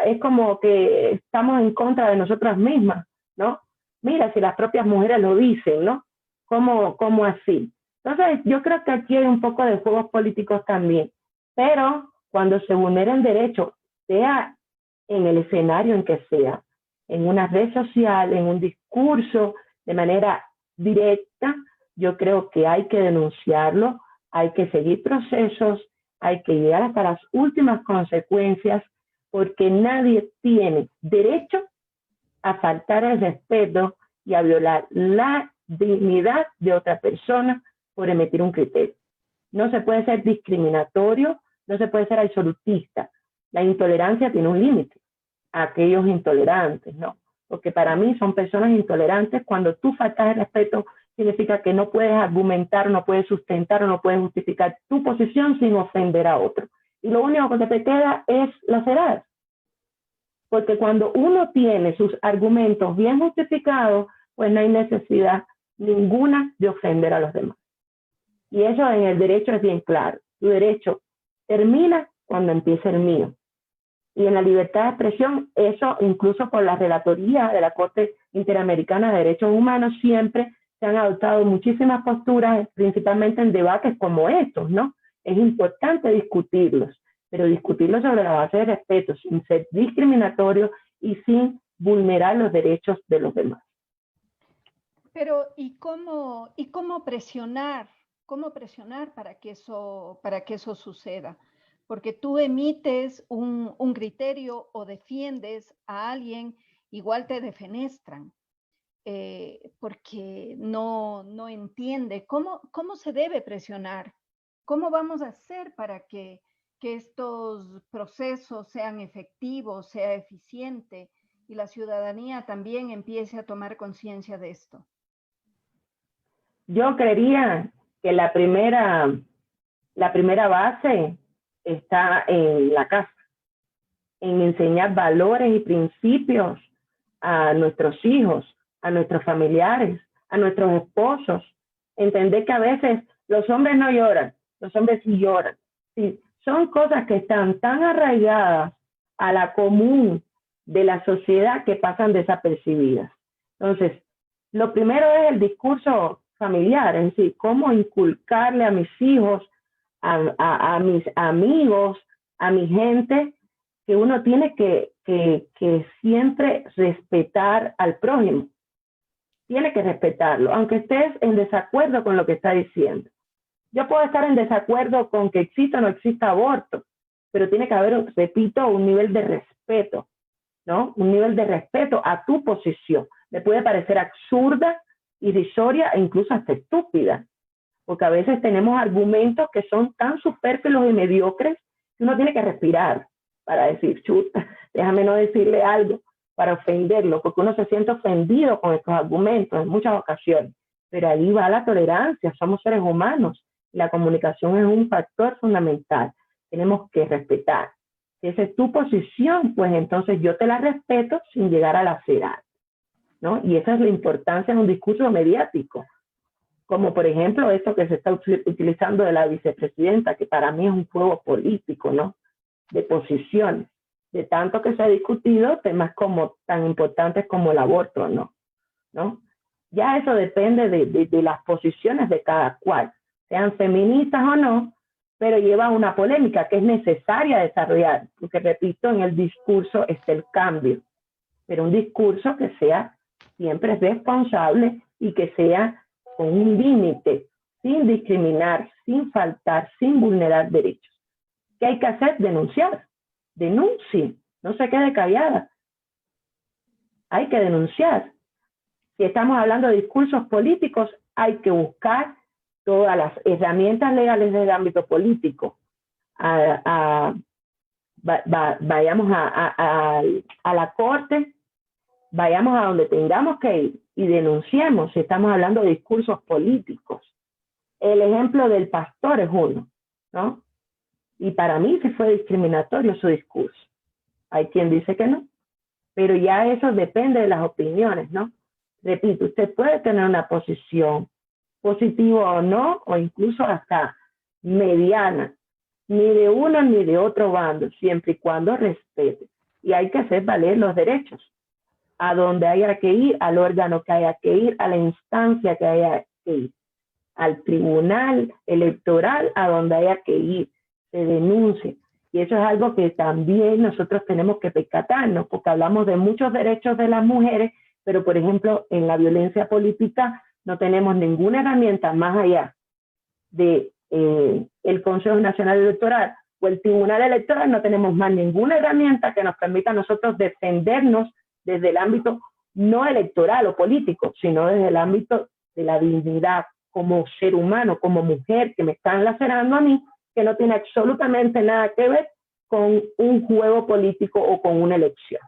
es como que estamos en contra de nosotras mismas, ¿no? Mira, si las propias mujeres lo dicen, ¿no? ¿Cómo así? Entonces, yo creo que aquí hay un poco de juegos políticos también. Pero cuando se vulneran derechos, sea en el escenario en que sea, en una red social, en un discurso, de manera directa, yo creo que hay que denunciarlo, hay que seguir procesos, hay que llegar hasta las últimas consecuencias, porque nadie tiene derecho a faltar el respeto y a violar la dignidad de otra persona por emitir un criterio. No se puede ser discriminatorio, no se puede ser absolutista. La intolerancia tiene un límite a aquellos intolerantes, ¿no? Porque para mí son personas intolerantes cuando tú faltas el respeto, significa que no puedes argumentar, no puedes sustentar o no puedes justificar tu posición sin ofender a otro. Y lo único que te queda es lacerar. Porque cuando uno tiene sus argumentos bien justificados, pues no hay necesidad ninguna de ofender a los demás. Y eso en el derecho es bien claro. Tu derecho termina cuando empieza el mío. Y en la libertad de expresión, eso incluso por la relatoría de la Corte Interamericana de Derechos Humanos, siempre se han adoptado muchísimas posturas, principalmente en debates como estos, ¿no? Es importante discutirlos, pero discutirlos sobre la base de respeto, sin ser discriminatorio y sin vulnerar los derechos de los demás. Pero, ¿y cómo presionar? ¿Cómo presionar para que eso suceda? Porque tú emites un criterio o defiendes a alguien, igual te defenestran. porque no entiende. ¿Cómo se debe presionar? ¿Cómo vamos a hacer para que estos procesos sean efectivos, sea eficiente y la ciudadanía también empiece a tomar conciencia de esto? Yo creería que la primera base está en la casa, en enseñar valores y principios a nuestros hijos, a nuestros familiares, a nuestros esposos. Entender que a veces los hombres no lloran, los hombres sí lloran. Sí, son cosas que están tan arraigadas a la común de la sociedad que pasan desapercibidas. Entonces, lo primero es el discurso familiar, es decir, cómo inculcarle a mis hijos, a mis amigos, a mi gente, que uno tiene que siempre respetar al prójimo. Tiene que respetarlo, aunque estés en desacuerdo con lo que está diciendo. Yo puedo estar en desacuerdo con que exista o no exista aborto, pero tiene que haber, repito, un nivel de respeto, ¿no? Un nivel de respeto a tu posición. Me puede parecer absurda, irrisoria e incluso hasta estúpida, porque a veces tenemos argumentos que son tan superfluos y mediocres que uno tiene que respirar para decir, chuta, déjame no decirle algo para ofenderlo, porque uno se siente ofendido con estos argumentos en muchas ocasiones. Pero ahí va la tolerancia, somos seres humanos, la comunicación es un factor fundamental, tenemos que respetar. Si esa es tu posición, pues entonces yo te la respeto sin llegar a lacerar, ¿no? Y esa es la importancia de un discurso mediático, como por ejemplo esto que se está utilizando de la vicepresidenta, que para mí es un juego político, ¿no? De posiciones, de tanto que se ha discutido temas como tan importantes como el aborto, ¿no? Ya eso depende de las posiciones de cada cual, sean feministas o no, pero lleva una polémica que es necesaria desarrollar, porque repito, en el discurso está el cambio, pero un discurso que sea siempre responsable y que sea con un límite, sin discriminar, sin faltar, sin vulnerar derechos. ¿Qué hay que hacer? Denunciar. Denuncie, no se quede callada. Hay que denunciar. Si estamos hablando de discursos políticos, hay que buscar todas las herramientas legales del ámbito político. Vayamos a la corte, vayamos a donde tengamos que ir y denunciemos si estamos hablando de discursos políticos. El ejemplo del pastor es uno, ¿no? Y para mí sí fue discriminatorio su discurso. Hay quien dice que no, pero ya eso depende de las opiniones, ¿no? Repito, usted puede tener una posición positiva o no, o incluso hasta mediana, ni de uno ni de otro bando, siempre y cuando respete. Y hay que hacer valer los derechos, a donde haya que ir, al órgano que haya que ir, a la instancia que haya que ir, al tribunal electoral, a donde haya que ir, se denuncie. Y eso es algo que también nosotros tenemos que percatarnos, porque hablamos de muchos derechos de las mujeres, pero por ejemplo en la violencia política no tenemos ninguna herramienta más allá de el Consejo Nacional Electoral o el Tribunal Electoral. No tenemos más ninguna herramienta que nos permita a nosotros defendernos desde el ámbito no electoral o político, sino desde el ámbito de la dignidad como ser humano, como mujer, que me están lacerando a mí, que no tiene absolutamente nada que ver con un juego político o con una elección.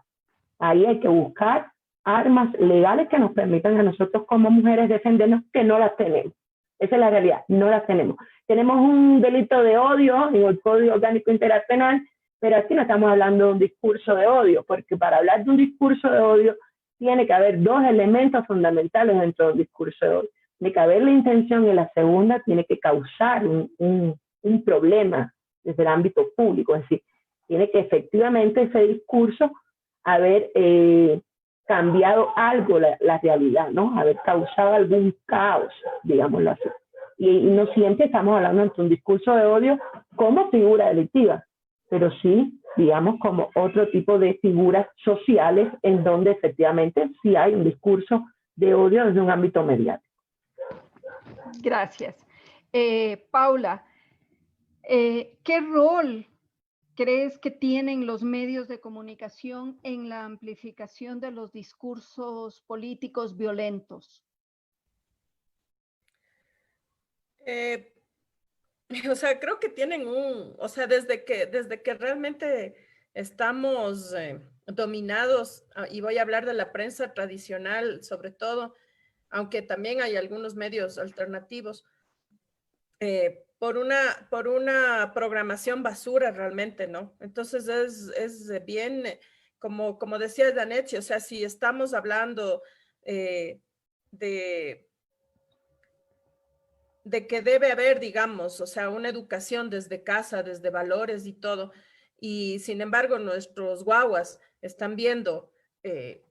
Ahí hay que buscar armas legales que nos permitan a nosotros como mujeres defendernos, que no las tenemos. Esa es la realidad, no las tenemos. Tenemos un delito de odio en el Código Orgánico Integral Penal, pero aquí no estamos hablando de un discurso de odio, porque para hablar de un discurso de odio tiene que haber dos elementos fundamentales dentro de un discurso de odio. Tiene que haber la intención y la segunda tiene que causar un problema desde el ámbito público, es decir, tiene que efectivamente ese discurso haber cambiado algo la realidad, ¿no? Haber causado algún caos, digámoslo así. Y no siempre estamos hablando de un discurso de odio como figura delictiva, pero sí, digamos, como otro tipo de figuras sociales en donde efectivamente sí hay un discurso de odio desde un ámbito mediático. Gracias. Paula, ¿qué rol crees que tienen los medios de comunicación en la amplificación de los discursos políticos violentos? O sea, creo que tienen o sea, desde que realmente estamos dominados, y voy a hablar de la prensa tradicional sobre todo, aunque también hay algunos medios alternativos, por una programación basura realmente, ¿no? Entonces es bien, como decía Danetti, o sea, si estamos hablando de que debe haber, digamos, o sea, una educación desde casa, desde valores y todo, y sin embargo nuestros guaguas están viendo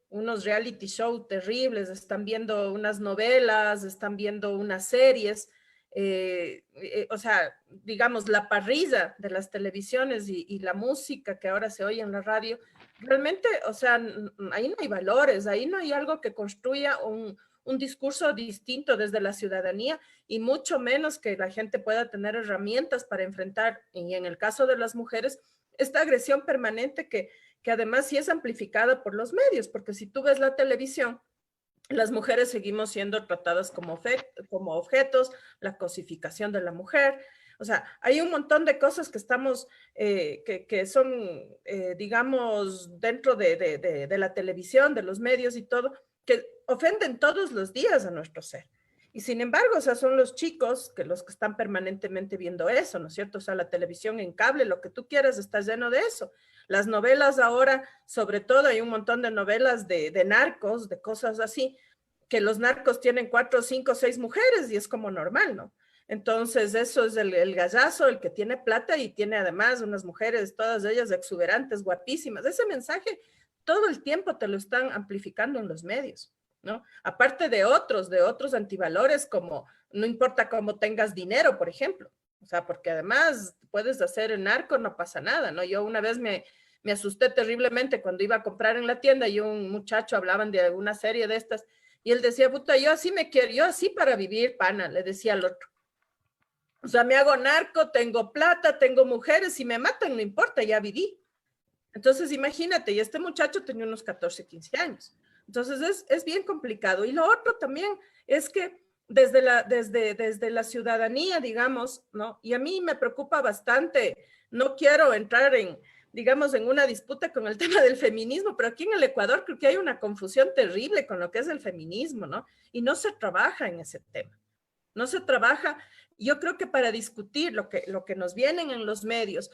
unos reality shows terribles, están viendo unas novelas, están viendo unas series, o sea, digamos, la parrilla de las televisiones y la música que ahora se oye en la radio, realmente, o sea, ahí no hay valores, ahí no hay algo que construya un discurso distinto desde la ciudadanía, y mucho menos que la gente pueda tener herramientas para enfrentar, y en el caso de las mujeres, esta agresión permanente que además sí es amplificada por los medios, porque si tú ves la televisión, las mujeres seguimos siendo tratadas como objetos, la cosificación de la mujer. O sea, hay un montón de cosas que estamos, que son, digamos, dentro de la televisión, de los medios y todo, que ofenden todos los días a nuestro ser. Y sin embargo, o sea, son los chicos los que están permanentemente viendo eso, ¿no es cierto? O sea, la televisión en cable, lo que tú quieras, está lleno de eso. Las novelas ahora, sobre todo, hay un montón de novelas de narcos, de cosas así, que los narcos tienen 4, 5, 6 mujeres y es como normal, ¿no? Entonces, eso es el gallazo, el que tiene plata y tiene además unas mujeres, todas ellas exuberantes, guapísimas. Ese mensaje todo el tiempo te lo están amplificando en los medios, ¿no? Aparte de otros antivalores, como no importa cómo tengas dinero, por ejemplo. O sea, porque además puedes hacer el narco, no pasa nada, ¿no? Yo una vez me asusté terriblemente cuando iba a comprar en la tienda y un muchacho hablaban de alguna serie de estas y él decía, puta, yo así me quiero, yo así para vivir, pana, le decía al otro. O sea, me hago narco, tengo plata, tengo mujeres, si me matan no importa, ya viví. Entonces, imagínate, y este muchacho tenía unos 14, 15 años. Entonces, es bien complicado. Y lo otro también es que desde la ciudadanía, digamos, ¿no? Y a mí me preocupa bastante, no quiero entrar digamos, en una disputa con el tema del feminismo, pero aquí en el Ecuador creo que hay una confusión terrible con lo que es el feminismo, ¿no? Y no se trabaja en ese tema. No se trabaja. Yo creo que para discutir lo que nos vienen en los medios,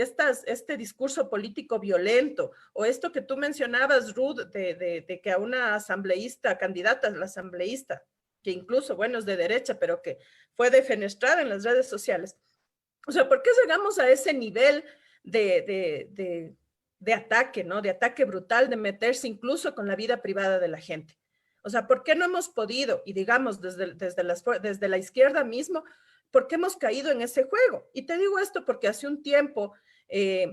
este discurso político violento, o esto que tú mencionabas, Ruth, de que a una asambleísta, candidata a la asambleísta, que incluso, bueno, es de derecha, pero que fue defenestrada en las redes sociales. O sea, ¿por qué llegamos a ese nivel de ataque, ¿no? De ataque brutal, de meterse incluso con la vida privada de la gente? O sea, ¿por qué no hemos podido? Y digamos, desde la izquierda mismo, ¿por qué hemos caído en ese juego? Y te digo esto porque hace un tiempo hay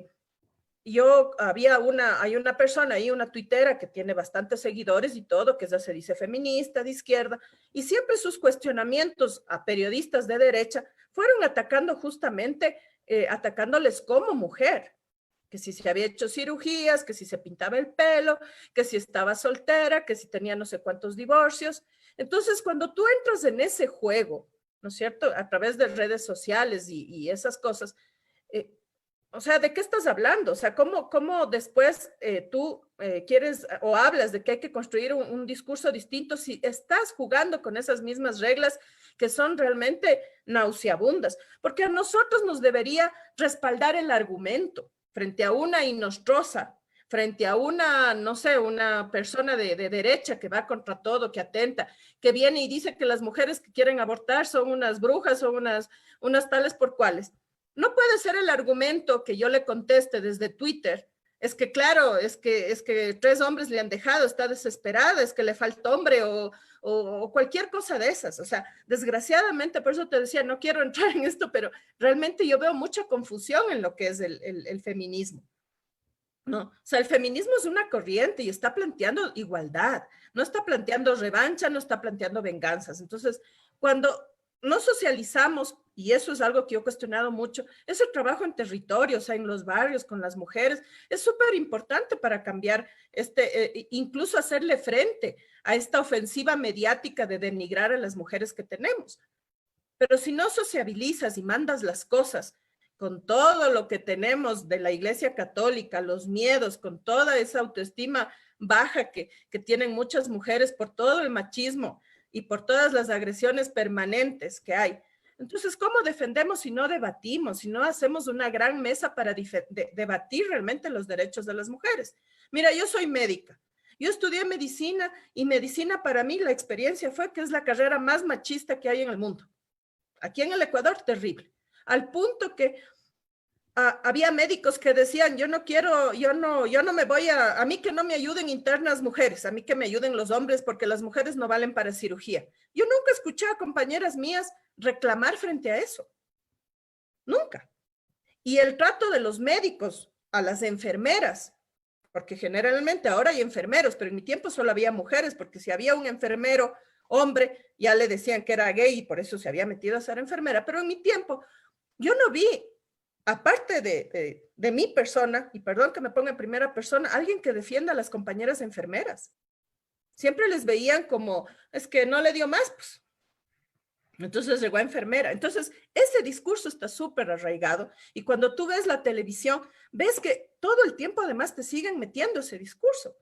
una persona ahí, una tuitera que tiene bastantes seguidores y todo, que se dice feminista, de izquierda, y siempre sus cuestionamientos a periodistas de derecha fueron atacando justamente, atacándoles como mujer, que si se había hecho cirugías, que si se pintaba el pelo, que si estaba soltera, que si tenía no sé cuántos divorcios. Entonces, cuando tú entras en ese juego, ¿no es cierto?, a través de redes sociales y esas cosas, o sea, ¿de qué estás hablando? O sea, ¿cómo después tú quieres o hablas de que hay que construir un discurso distinto si estás jugando con esas mismas reglas que son realmente nauseabundas? Porque a nosotros nos debería respaldar el argumento frente a una inostrosa, frente a una, no sé, una persona de derecha que va contra todo, que atenta, que viene y dice que las mujeres que quieren abortar son unas brujas, son unas tales por cuales. No puede ser el argumento que yo le conteste desde Twitter, es que claro, es que 3 hombres le han dejado, está desesperada, es que le falta hombre o cualquier cosa de esas. O sea, desgraciadamente, por eso te decía, no quiero entrar en esto, pero realmente yo veo mucha confusión en lo que es el feminismo, ¿no? O sea, el feminismo es una corriente y está planteando igualdad, no está planteando revancha, no está planteando venganzas. Entonces, cuando no socializamos y eso es algo que yo he cuestionado mucho, es el trabajo en territorio, o sea, en los barrios, con las mujeres. Es súper importante para cambiar, incluso hacerle frente a esta ofensiva mediática de denigrar a las mujeres que tenemos. Pero si no sociabilizas y mandas las cosas con todo lo que tenemos de la Iglesia Católica, los miedos, con toda esa autoestima baja que tienen muchas mujeres por todo el machismo y por todas las agresiones permanentes que hay. Entonces, ¿cómo defendemos si no debatimos, si no hacemos una gran mesa para debatir realmente los derechos de las mujeres? Mira, yo soy médica. Yo estudié medicina y medicina para mí la experiencia fue que es la carrera más machista que hay en el mundo. Aquí en el Ecuador, terrible. Al punto que había médicos que decían, yo no me voy a mí que no me ayuden internas mujeres, a mí que me ayuden los hombres porque las mujeres no valen para cirugía. Yo nunca escuché a compañeras mías reclamar frente a eso. Nunca. Y el trato de los médicos a las enfermeras, porque generalmente ahora hay enfermeros, pero en mi tiempo solo había mujeres, porque si había un enfermero hombre, ya le decían que era gay y por eso se había metido a ser enfermera. Pero en mi tiempo, yo no vi, aparte de mi persona, y perdón que me ponga en primera persona, alguien que defienda a las compañeras enfermeras. Siempre les veían como, es que no le dio más, pues. Entonces llegó a enfermera. Entonces, ese discurso está súper arraigado. Y cuando tú ves la televisión, ves que todo el tiempo además te siguen metiendo ese discurso.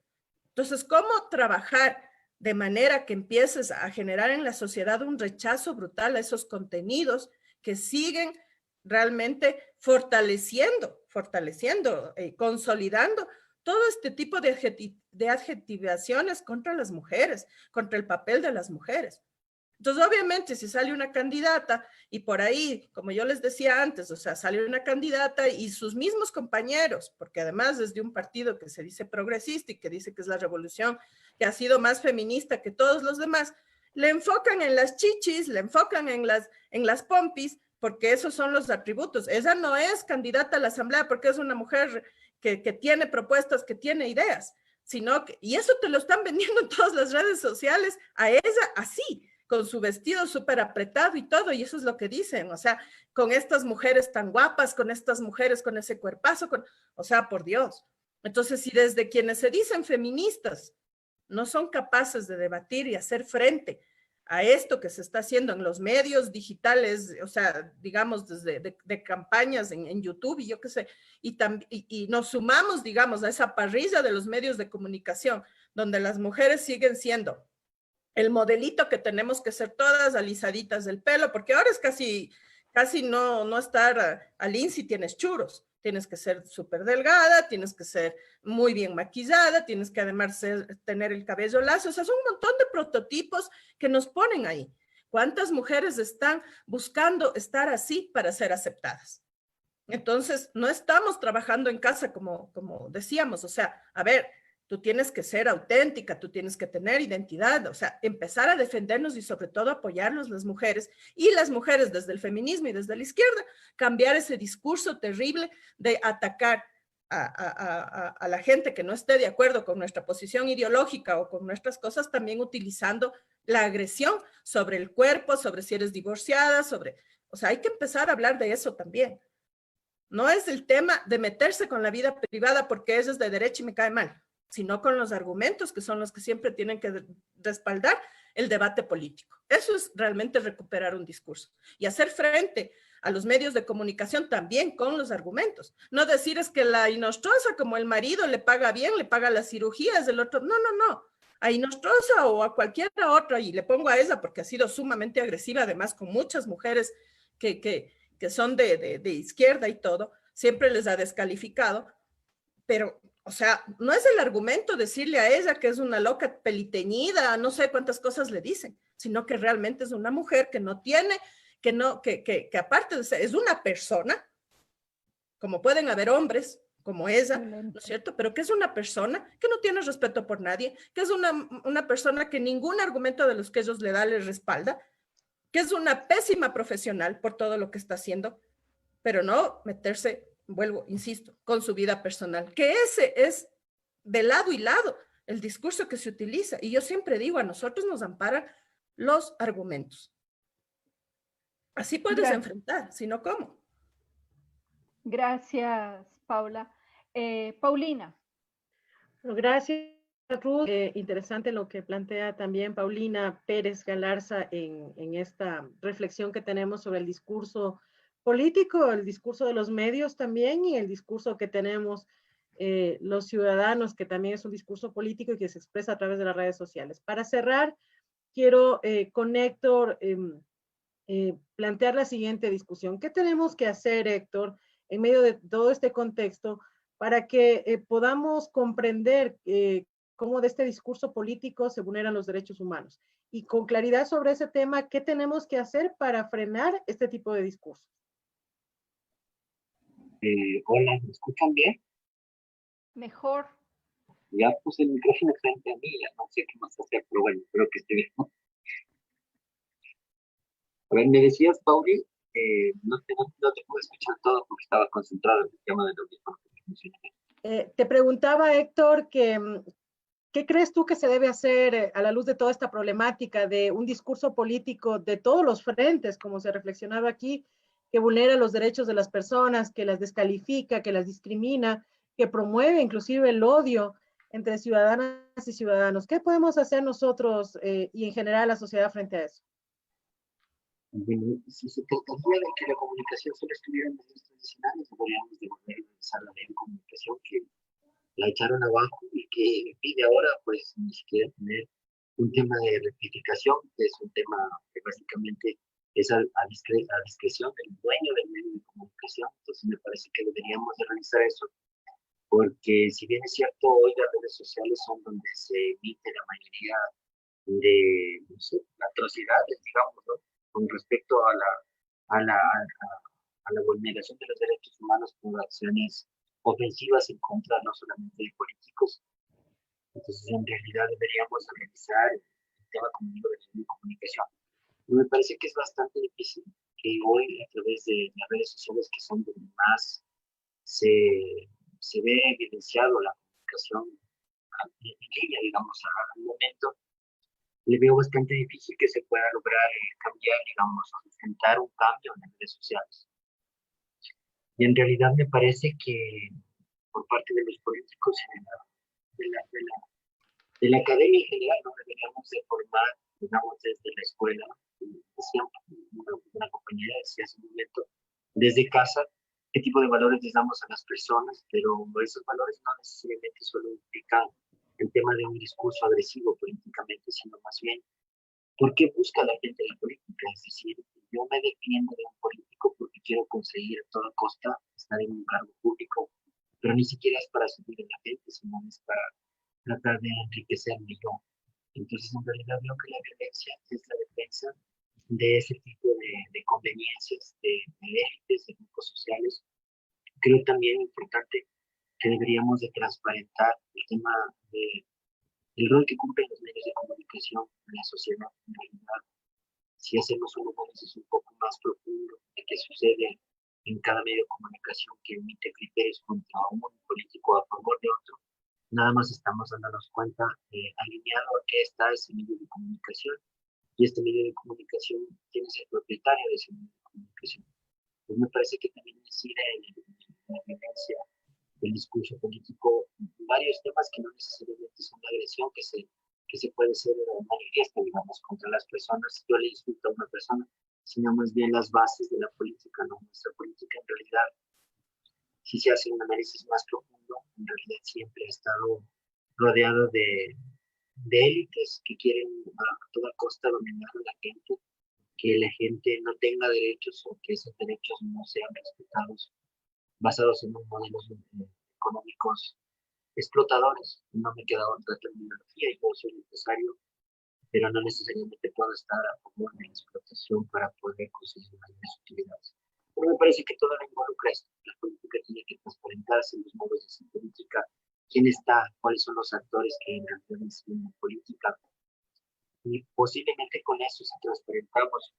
Entonces, ¿cómo trabajar de manera que empieces a generar en la sociedad un rechazo brutal a esos contenidos que siguen realmente fortaleciendo, consolidando todo este tipo de adjetivaciones contra las mujeres, contra el papel de las mujeres? Entonces, obviamente, si sale una candidata y por ahí, como yo les decía antes, o sea, sale una candidata y sus mismos compañeros, porque además es de un partido que se dice progresista y que dice que es la revolución, que ha sido más feminista que todos los demás, le enfocan en las chichis, le enfocan en las pompis, porque esos son los atributos. Esa no es candidata a la asamblea porque es una mujer que tiene propuestas, que tiene ideas, sino que, y eso te lo están vendiendo en todas las redes sociales, a ella así, con su vestido súper apretado y todo, y eso es lo que dicen, o sea, con estas mujeres tan guapas, con estas mujeres con ese cuerpazo, o sea, por Dios. Entonces, si desde quienes se dicen feministas no son capaces de debatir y hacer frente a esto que se está haciendo en los medios digitales, o sea, digamos, desde de campañas en YouTube y yo qué sé, y nos sumamos, digamos, a esa parrilla de los medios de comunicación, donde las mujeres siguen siendo el modelito que tenemos que ser todas alisaditas del pelo, porque ahora es casi no estar al in si tienes churros. Tienes que ser súper delgada, tienes que ser muy bien maquillada, tienes que además tener el cabello lacio. O sea, son un montón de prototipos que nos ponen ahí. ¿Cuántas mujeres están buscando estar así para ser aceptadas? Entonces, no estamos trabajando en casa como decíamos. O sea, a ver, tú tienes que ser auténtica, tú tienes que tener identidad, o sea, empezar a defendernos y sobre todo apoyarnos las mujeres y las mujeres desde el feminismo y desde la izquierda, cambiar ese discurso terrible de atacar a la gente que no esté de acuerdo con nuestra posición ideológica o con nuestras cosas, también utilizando la agresión sobre el cuerpo, sobre si eres divorciada, o sea, hay que empezar a hablar de eso también. No es el tema de meterse con la vida privada porque eso es de derecha y me cae mal, sino con los argumentos que son los que siempre tienen que respaldar el debate político. Eso es realmente recuperar un discurso y hacer frente a los medios de comunicación también con los argumentos. No decir es que la Inostroza, como el marido le paga bien, le paga las cirugías del otro. No. A Inostroza o a cualquiera otra, y le pongo a esa porque ha sido sumamente agresiva, además con muchas mujeres que son de izquierda y todo, siempre les ha descalificado, pero o sea, no es el argumento decirle a ella que es una loca peliteñida, no sé cuántas cosas le dicen, sino que realmente es una mujer que no tiene, que aparte de ser, es una persona, como pueden haber hombres como ella, ¿no es cierto? Pero que es una persona que no tiene respeto por nadie, que es una persona que ningún argumento de los que ellos le dan le respalda, que es una pésima profesional por todo lo que está haciendo, pero no meterse, vuelvo, insisto, con su vida personal, que ese es de lado y lado el discurso que se utiliza. Y yo siempre digo, a nosotros nos amparan los argumentos. Así puedes Gracias. enfrentar, si no, ¿cómo? Gracias, Paula. Paulina. Bueno, gracias, Ruth. Interesante lo que plantea también Paulina Pérez Galarza en esta reflexión que tenemos sobre el discurso político, el discurso de los medios también y el discurso que tenemos los ciudadanos, que también es un discurso político y que se expresa a través de las redes sociales. Para cerrar, quiero con Héctor plantear la siguiente discusión. ¿Qué tenemos que hacer, Héctor, en medio de todo este contexto para que podamos comprender cómo de este discurso político se vulneran los derechos humanos? Y con claridad sobre ese tema, ¿qué tenemos que hacer para frenar este tipo de discursos? Hola, ¿me escuchan bien? Mejor. Ya puse el micrófono frente a mí, ya no sé qué más hacer, pero bueno, espero que esté bien. A ver, me decías, Pauli, no te pude escuchar todo porque estaba concentrado en el tema de los audífonos. Te preguntaba, Héctor, que ¿qué crees tú que se debe hacer a la luz de toda esta problemática de un discurso político de todos los frentes, como se reflexionaba aquí, que vulnera los derechos de las personas, que las descalifica, que las discrimina, que promueve inclusive el odio entre ciudadanas y ciudadanos? ¿Qué podemos hacer nosotros y en general la sociedad frente a eso? Bueno, si se trataría de que la comunicación solo estuviera en medios tradicionales, deberíamos de volver a revisar la ley de comunicación que la echaron abajo y que pide ahora, pues, ni siquiera tener un tema de rectificación, que es un tema que básicamente es a discreción del dueño del medio de comunicación. Entonces me parece que deberíamos de revisar eso, porque si bien es cierto, hoy las redes sociales son donde se emite la mayoría de, no sé, atrocidades, digamos, ¿no? Con respecto a la vulneración de los derechos humanos por acciones ofensivas en contra no solamente de políticos. Entonces, en realidad deberíamos revisar el tema, como digo, de la comunicación. Y me parece que es bastante difícil que hoy, a través de las redes sociales, que son donde más se, se ve evidenciado la comunicación en línea, digamos, al momento, le veo bastante difícil que se pueda lograr cambiar, digamos, o sustentar un cambio en las redes sociales. Y en realidad me parece que por parte de los políticos y de la academia en general, ¿no? Deberíamos de formar, digamos, desde la escuela, decía una compañera, decía hace un momento, desde casa, qué tipo de valores les damos a las personas, pero esos valores no necesariamente solo implican el tema de un discurso agresivo políticamente, sino más bien ¿por qué busca la gente la política? Es decir, yo me defiendo de un político porque quiero conseguir a toda costa estar en un cargo público, pero ni siquiera es para servir a la gente, sino es para tratar de enriquecerme yo. Entonces, en realidad veo que la violencia es la defensa de ese tipo de conveniencias, de élites, de grupos sociales. Creo también importante que deberíamos de transparentar el tema de el rol que cumplen los medios de comunicación en la sociedad. En realidad, si hacemos un análisis un poco más profundo de qué sucede en cada medio de comunicación que emite criterios contra un político a favor de otro, nada más estamos dándonos cuenta alineado a qué está ese medio de comunicación, y este medio de comunicación tiene que ser propietario de ese medio de comunicación. Pues me parece que también incide en la violencia del discurso político, varios temas que no necesariamente son la agresión que se puede ser manifiesta, digamos, contra las personas. Yo le insulto a una persona, sino más bien las bases de la política, ¿no? Nuestra política en realidad, si se hace un análisis más profundo, en realidad siempre ha estado rodeado de élites que quieren a toda costa dominar a la gente, que la gente no tenga derechos o que esos derechos no sean respetados basados en modelos económicos explotadores. No me queda otra terminología, yo soy empresario, pero no necesariamente puedo estar a favor de la explotación para poder conseguir mayores utilidades. Pero me parece que todo lo involucra esto. La política tiene que transparentarse en los modos de hacer política, quién está, cuáles son los actores que en realidad hacen política. Y posiblemente con eso, si transparentamos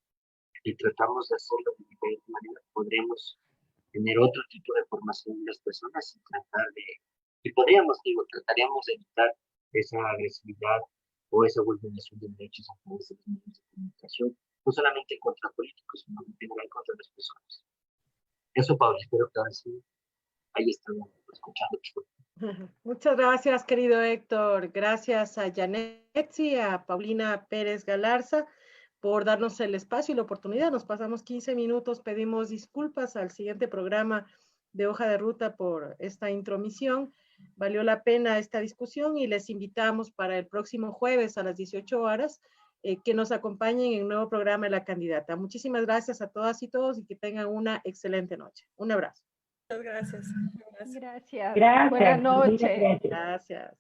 y tratamos de hacerlo de diferente manera, podremos tener otro tipo de formación de las personas y tratar de, y podríamos, digo, trataríamos de evitar esa agresividad o esa vulneración de derechos a través de los medios de comunicación no solamente contra políticos, sino en general contra las personas. Eso, Paula, espero que ahora sí, ahí estamos escuchando. Muchas gracias, querido Héctor. Gracias a Janet y a Paulina Pérez Galarza por darnos el espacio y la oportunidad. Nos pasamos 15 minutos, pedimos disculpas al siguiente programa de Hoja de Ruta por esta intromisión. Valió la pena esta discusión y les invitamos para el próximo jueves a las 18 horas que nos acompañen en el nuevo programa de La Candidata. Muchísimas gracias a todas y todos y que tengan una excelente noche. Un abrazo. Muchas gracias. Gracias. Gracias. Buenas noches. Gracias. Gracias.